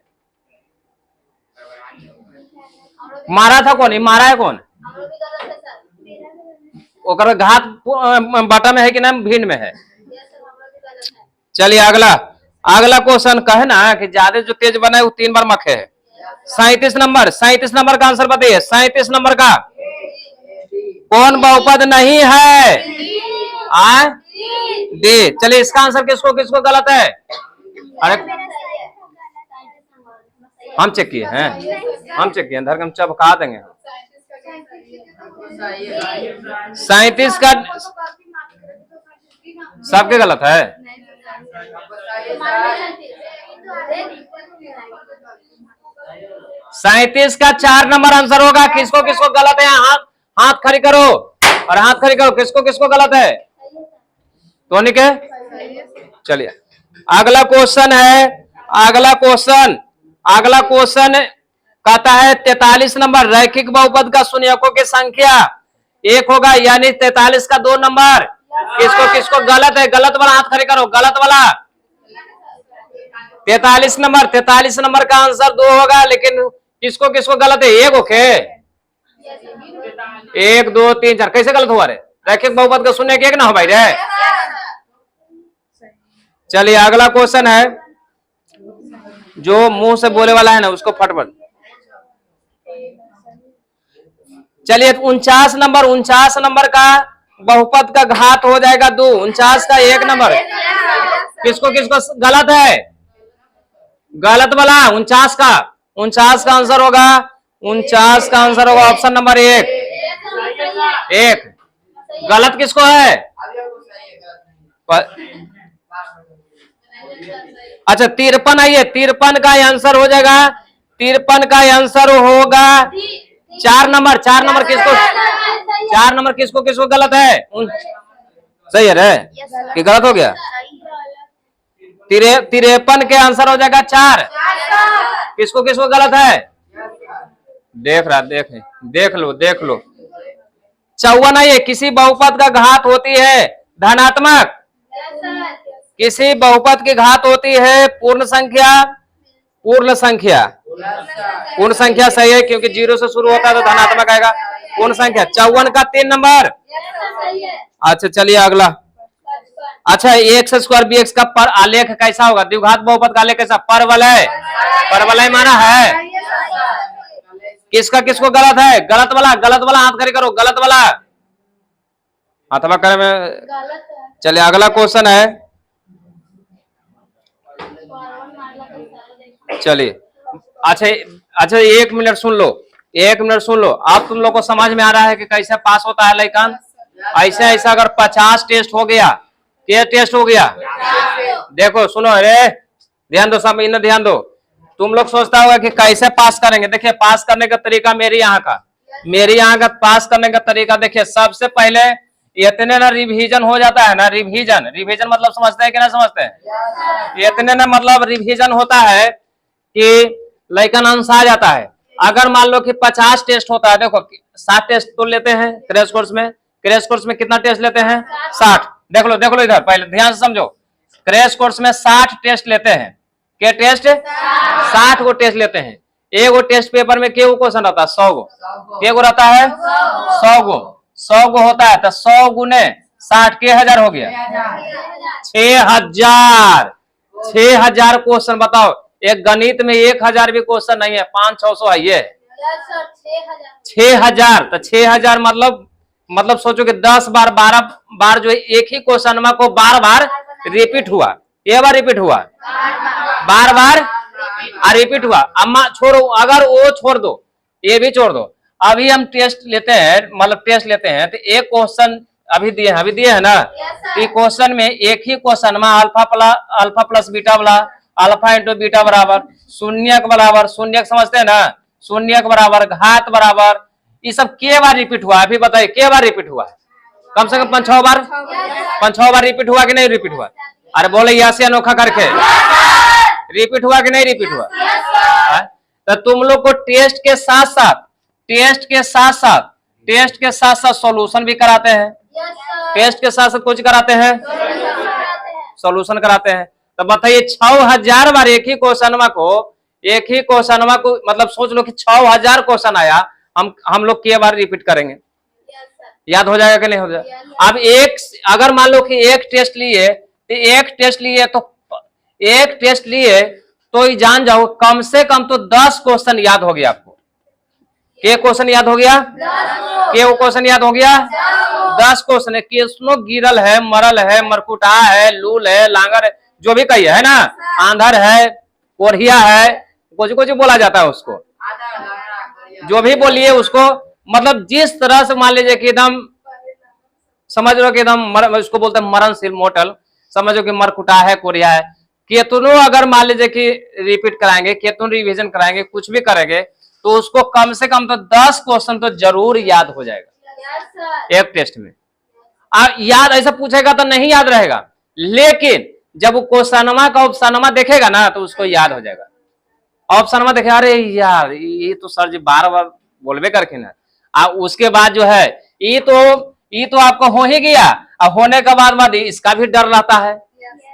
मारा था कौन? मारा है कौन? ओकर घात बाटा में है कि ना भीड़ में है? चलिए अगला, अगला क्वेश्चन कहे ना कि ज्यादा जो तेज बना है वो 3 बार मखे है। 37 नंबर, 37 नंबर का आंसर बताइए। 37 नंबर का कौन बहुपद नहीं है? डी। चलिए इसका आंसर किसको किसको गलत है? अरे हम चेक किए हैं, हम चेक किए, धर हम चपका देंगे। 37 का सबके गलत है। 37 का 4 नंबर आंसर होगा। किसको किसको गलत है? हाथ हाथ खड़ी करो और हाथ खड़ी करो, किसको किसको गलत है? टोनी के। चलिए अगला क्वेश्चन है, अगला क्वेश्चन, अगला क्वेश्चन कहता है 43 नंबर रैखिक बहुपद का शून्यकों की संख्या 1 होगा, यानी 43 का 2 नंबर। किसको किसको गलत है? गलत वाला हाथ खड़े करो, गलत वाला। 43 नंबर, 43 नंबर का आंसर 2 होगा, लेकिन किसको किसको गलत है? 1 ओके, 1 2 3 4 कैसे गलत हुआ रे? रैखिक बहुपद का शून्य 1 ना हो भाई रे। चलिए अगला क्वेश्चन है, जो मुंह से बोले वाला है ना उसको फटफट। चलिए 49 नंबर का बहुपद का घात हो जाएगा 2। 49 का 1 नंबर किसको किसको गलत है, गलत वाला 49 का आंसर होगा 49 का आंसर होगा ऑप्शन नंबर 1। गलत किसको है? अच्छा 53 आइए, 53 का आंसर हो जाएगा, 53 का आंसर होगा 4 नंबर। 4 नंबर किसको, 4 नंबर किसको किसको गलत है? सही है रे कि गलत हो गया? 53 के आंसर हो जाएगा 4। किसको किसको गलत है? देख रहा, देख लो 54 आइए, किसी बहुपद का घात होती है धनात्मक, किसी बहुपद की घात होती है पूर्ण संख्या सही है क्योंकि 0 से शुरू होता है तो धनात्मक आएगा पूर्ण संख्या। 54 का 3 नंबर। अच्छा चलिए अगला। अच्छा x² bx का पर आलेख कैसा होगा? द्विघात बहुपद का आलेख कैसा? परवलय माना है। किसका किसको गलत है? गलत वाला हाथ खड़े करो, गलत वाला हाथ करे में। चलिए अगला क्वेश्चन है, चलिए अच्छा 1 मिनट सुन लो, 1 मिनट सुन लो। अब तुम लोग को समझ में आ रहा है कि कैसे पास होता है लड़कन? ऐसा अगर 50 टेस्ट हो गया, क्या टेस्ट हो गया? देखो सुनो, अरे ध्यान दो, सब इन्हें ध्यान दो। तुम लोग सोचता होगा कि कैसे पास करेंगे। देखिए पास करने का तरीका मेरे यहाँ का पास करने का तरीका देखिए, सबसे पहले इतने ना रिवीजन हो जाता है ना, रिवीजन मतलब समझते हैं कि ना समझते हैं? इतने ना मतलब रिवीजन होता है कि लड़कन अंश आ जाता है। अगर मान लो कि 50 टेस्ट होता है, देखो 60 टेस्ट तो लेते हैं क्रैश कोर्स में कितना टेस्ट लेते हैं? 60। देख लो इधर, पहले ध्यान से समझो। क्रैश कोर्स में 60 टेस्ट लेते हैं। क्या टेस्ट? 60 को टेस्ट लेते हैं। एक वो टेस्ट पेपर में क्या क्वेश्चन रहता है? 100 गो। क्या गो रहता है? 100 गो होता है। तो 100 गुने 60 के 1000 हो गया 6000 क्वेश्चन। बताओ एक गणित में 1000 भी क्वेश्चन नहीं है, 500-600 है ये 6000। तो 6000 मतलब सोचो कि 10 बार 12 बार जो एक ही क्वेश्चन को बार रिपीट हुआ। ये बार रिपीट हुआ, बार रिपीट हुआ। अम्मा छोड़ो, अगर वो छोड़ दो, ये भी छोड़ दो। अभी हम टेस्ट लेते हैं, तो एक क्वेश्चन अभी दिए है ना। ये क्वेश्चन में एक ही क्वेश्चन में अल्फा प्लस बीटा वाला, अल्फा इंटू बीटा बराबर शून्य समझते हैं ना, शून्य बराबर घात बराबर, ये सब के बार रिपीट हुआ? अभी बताइए के बार रिपीट हुआ? कम से कम 5-6 बार रिपीट हुआ कि नहीं रिपीट हुआ? अरे बोले यहाँ से अनोखा करके रिपीट हुआ कि नहीं रिपीट हुआ? तो तुम लोग को टेस्ट के साथ सॉल्यूशन भी कराते हैं, टेस्ट के साथ कुछ कराते हैं, सॉल्यूशन कराते हैं। तो बताइए 6000 बार एक ही क्वेश्चन को मतलब सोच लो कि 6000 क्वेश्चन आया, हम लोग के बार रिपीट करेंगे? याद हो जाएगा कि नहीं हो जाएगा? अब अगर मान लो कि एक टेस्ट लिए तो जान जाओ कम से कम तो 10 क्वेश्चन याद हो गया आपको। के क्वेश्चन याद हो गया? क्वेश्चन याद हो गया? 10 क्वेश्चन है। कृष्णो गिरल है, मरल है, मरकुटा है, लूल है, लांगर है, जो भी कही है ना, आंधर है, कोरिया है, कुछ बोला जाता है उसको, जो भी बोलिए उसको, मतलब जिस तरह से मान लीजिए कि एकदम समझ लो कि एकदम उसको बोलते हैं मरणशील मोटल, समझो कि मरकुटा है, कोरिया है। केतनो अगर मान लीजिए कि रिपीट कराएंगे, केतनो रिवीजन कराएंगे, कुछ भी करेंगे तो उसको कम से कम तो 10 क्वेश्चन तो जरूर याद हो जाएगा एक टेस्ट में। याद ऐसा पूछेगा तो नहीं याद रहेगा, लेकिन जब वो क्वेश्चनमा का ऑप्शनमा देखेगा ना तो उसको याद हो जाएगा। ऑप्शनमा देखे, अरे यार ये तो सर जी बार बोलबे करके ना। उसके बाद जो है ये तो आपको हो ही गया, अब होने के बाद इसका भी डर रहता है।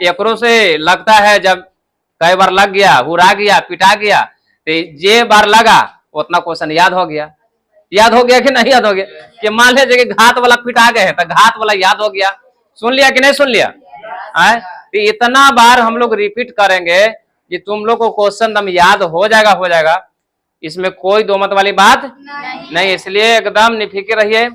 एकरों से लगता है जब कई बार लग गया, हुरा गया, पिटा गया, तो जे बार लगा उतना क्वेश्चन याद हो गया कि नहीं याद हो गया? कि मान लीजिए कि घात वाला पिटा गए तो घात वाला याद हो गया, सुन लिया कि नहीं सुन लिया? तो इतना बार हम लोग रिपीट करेंगे, कि तुम लोग को क्वेश्चन एकदम याद हो जाएगा, इसमें कोई दो मत वाली बात नहीं। इसलिए एकदम निफिक्र रहिए।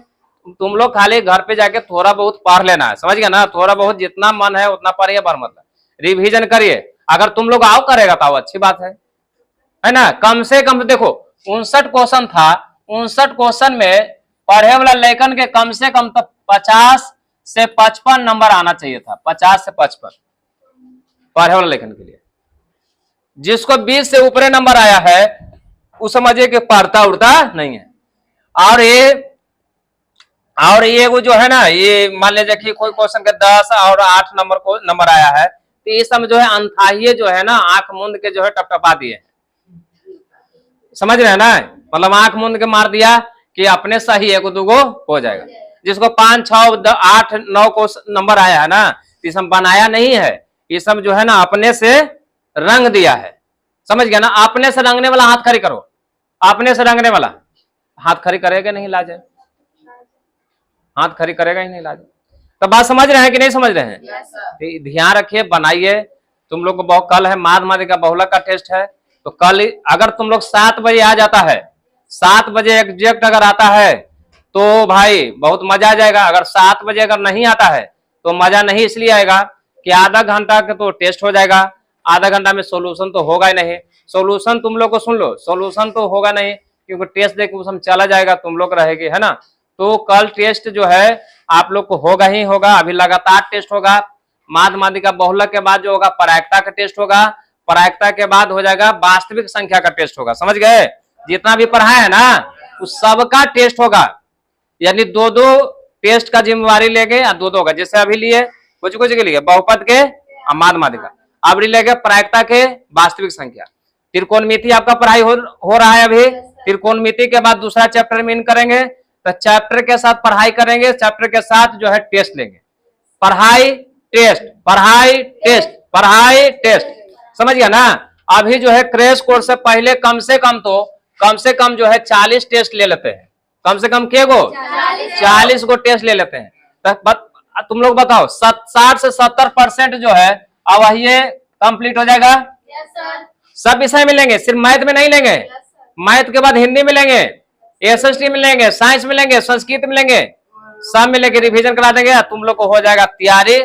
तुम लोग खाली घर पे जाके थोड़ा बहुत पढ़ लेना है, समझ गया ना, थोड़ा बहुत जितना मन है उतना पढ़िए, पर मतलब रिवीजन करिए। अगर तुम लोग आओ करेगा तो अच्छी बात है ना। कम से कम देखो 59 क्वेश्चन था, 59 क्वेश्चन में पढ़े वाला लेखन के कम से कम तो 50 से 55 नंबर आना चाहिए था, 50 से 55 पढ़े वाला लेखन के लिए। जिसको 20 से ऊपर नंबर आया है वो समझिए कि पढ़ता उड़ता नहीं है। और ये वो जो है ना, ये मान लीजिए कि कोई क्वेश्चन के 10 और 8 नंबर को नंबर आया है, तो ये सब जो है अनथाहिए जो है ना, आंख मूंद के जो है टपटपा दिए, समझ रहे हैं ना, मतलब आंख मूंद के मार दिया कि अपने सही है, दुगो हो जाएगा। जिसको 5, 6, 8, 9 को नंबर आया है ना, ये सब बनाया नहीं है, ये सब जो है ना अपने से रंग दिया है, समझ गया ना। अपने से रंगने वाला हाथ खड़ी करो, अपने से रंगने वाला हाथ खड़ी करेगा नहीं लाजे, हाथ खड़ी करेगा ही नहीं लाजे। तो बात समझ रहे हैं कि नहीं समझ रहे हैं? तो ध्यान रखिए, बनाइए। तुम लोग को बहुत कल है माध्यमिक का बहुलक का टेस्ट है, तो कल अगर तुम लोग 7 बजे आ जाता है, 7 बजे एग्जैक्ट अगर आता है तो भाई बहुत मजा आ जाएगा। अगर 7 बजे अगर नहीं आता है तो मजा नहीं इसलिए आएगा कि आधा घंटा का तो टेस्ट हो जाएगा, आधा घंटा में सोल्यूशन तो होगा ही नहीं। सोल्यूशन तुम लोग को सुन लो, सोल्यूशन तो होगा नहीं क्योंकि टेस्ट देख के सब चला जाएगा, तुम लोग रहेगी, है ना। तो कल टेस्ट जो है आप लोग को होगा ही होगा। अभी लगातार टेस्ट होगा, माध्यमिक का बहुलक के बाद जो होगा प्रायिकता का टेस्ट होगा, प्रायिकता के बाद हो जाएगा वास्तविक संख्या का टेस्ट होगा, समझ गए। जितना भी पढ़ा है ना उस सबका टेस्ट होगा, यानी 2-2 टेस्ट का जिम्मेवारी लेंगे या 2-2 का, जैसे अभी लिए कुछ के लिए बहुपद के माध्यमिक का, अब लेंगे प्रायिकता के वास्तविक संख्या। त्रिकोणमिति आपका पढ़ाई हो रहा है अभी, त्रिकोणमिति के बाद दूसरा चैप्टर में इन करेंगे, तो चैप्टर के साथ पढ़ाई करेंगे, चैप्टर के साथ जो है टेस्ट लेंगे, पढ़ाई टेस्ट, पढ़ाई टेस्ट, पढ़ाई टेस्ट, समझ गया ना। अभी जो है क्रैश कोर्स से पहले कम से कम जो है 40 टेस्ट ले लेते हैं, कम से कम के गो 40 गो टेस्ट ले लेते हैं। तुम लोग बताओ 60 से 70% जो है अब ये कंप्लीट हो जाएगा। सब विषय में लेंगे, सिर्फ मैथ में नहीं लेंगे, मैथ के बाद हिंदी में लेंगे, एसएसटी में लेंगे, साइंस में लेंगे, संस्कृत में लेंगे, सब में लेके रिवीजन करा देंगे। तुम लोग को हो जाएगा तैयारी,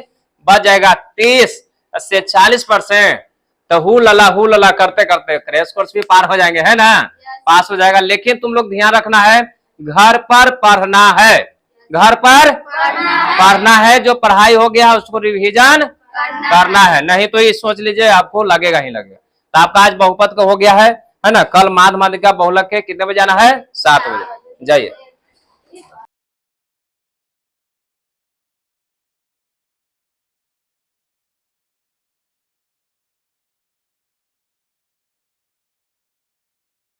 बच जाएगा 30 से 40%। तो हु लला करते करते क्रैश कोर्स भी पार हो जाएंगे, है ना, पास हो जाएगा। लेकिन तुम लोग ध्यान रखना है, घर पर पढ़ना है, घर पर पढ़ना है, जो पढ़ाई हो गया उसको रिवीजन करना है, नहीं तो ये सोच लीजिए आपको लगेगा ही लगेगा। तो आपका आज बहुपद का हो गया है ना। कल माध्यमिक का बहुलक के कितने बजे आना है? 7 बजे जाइए।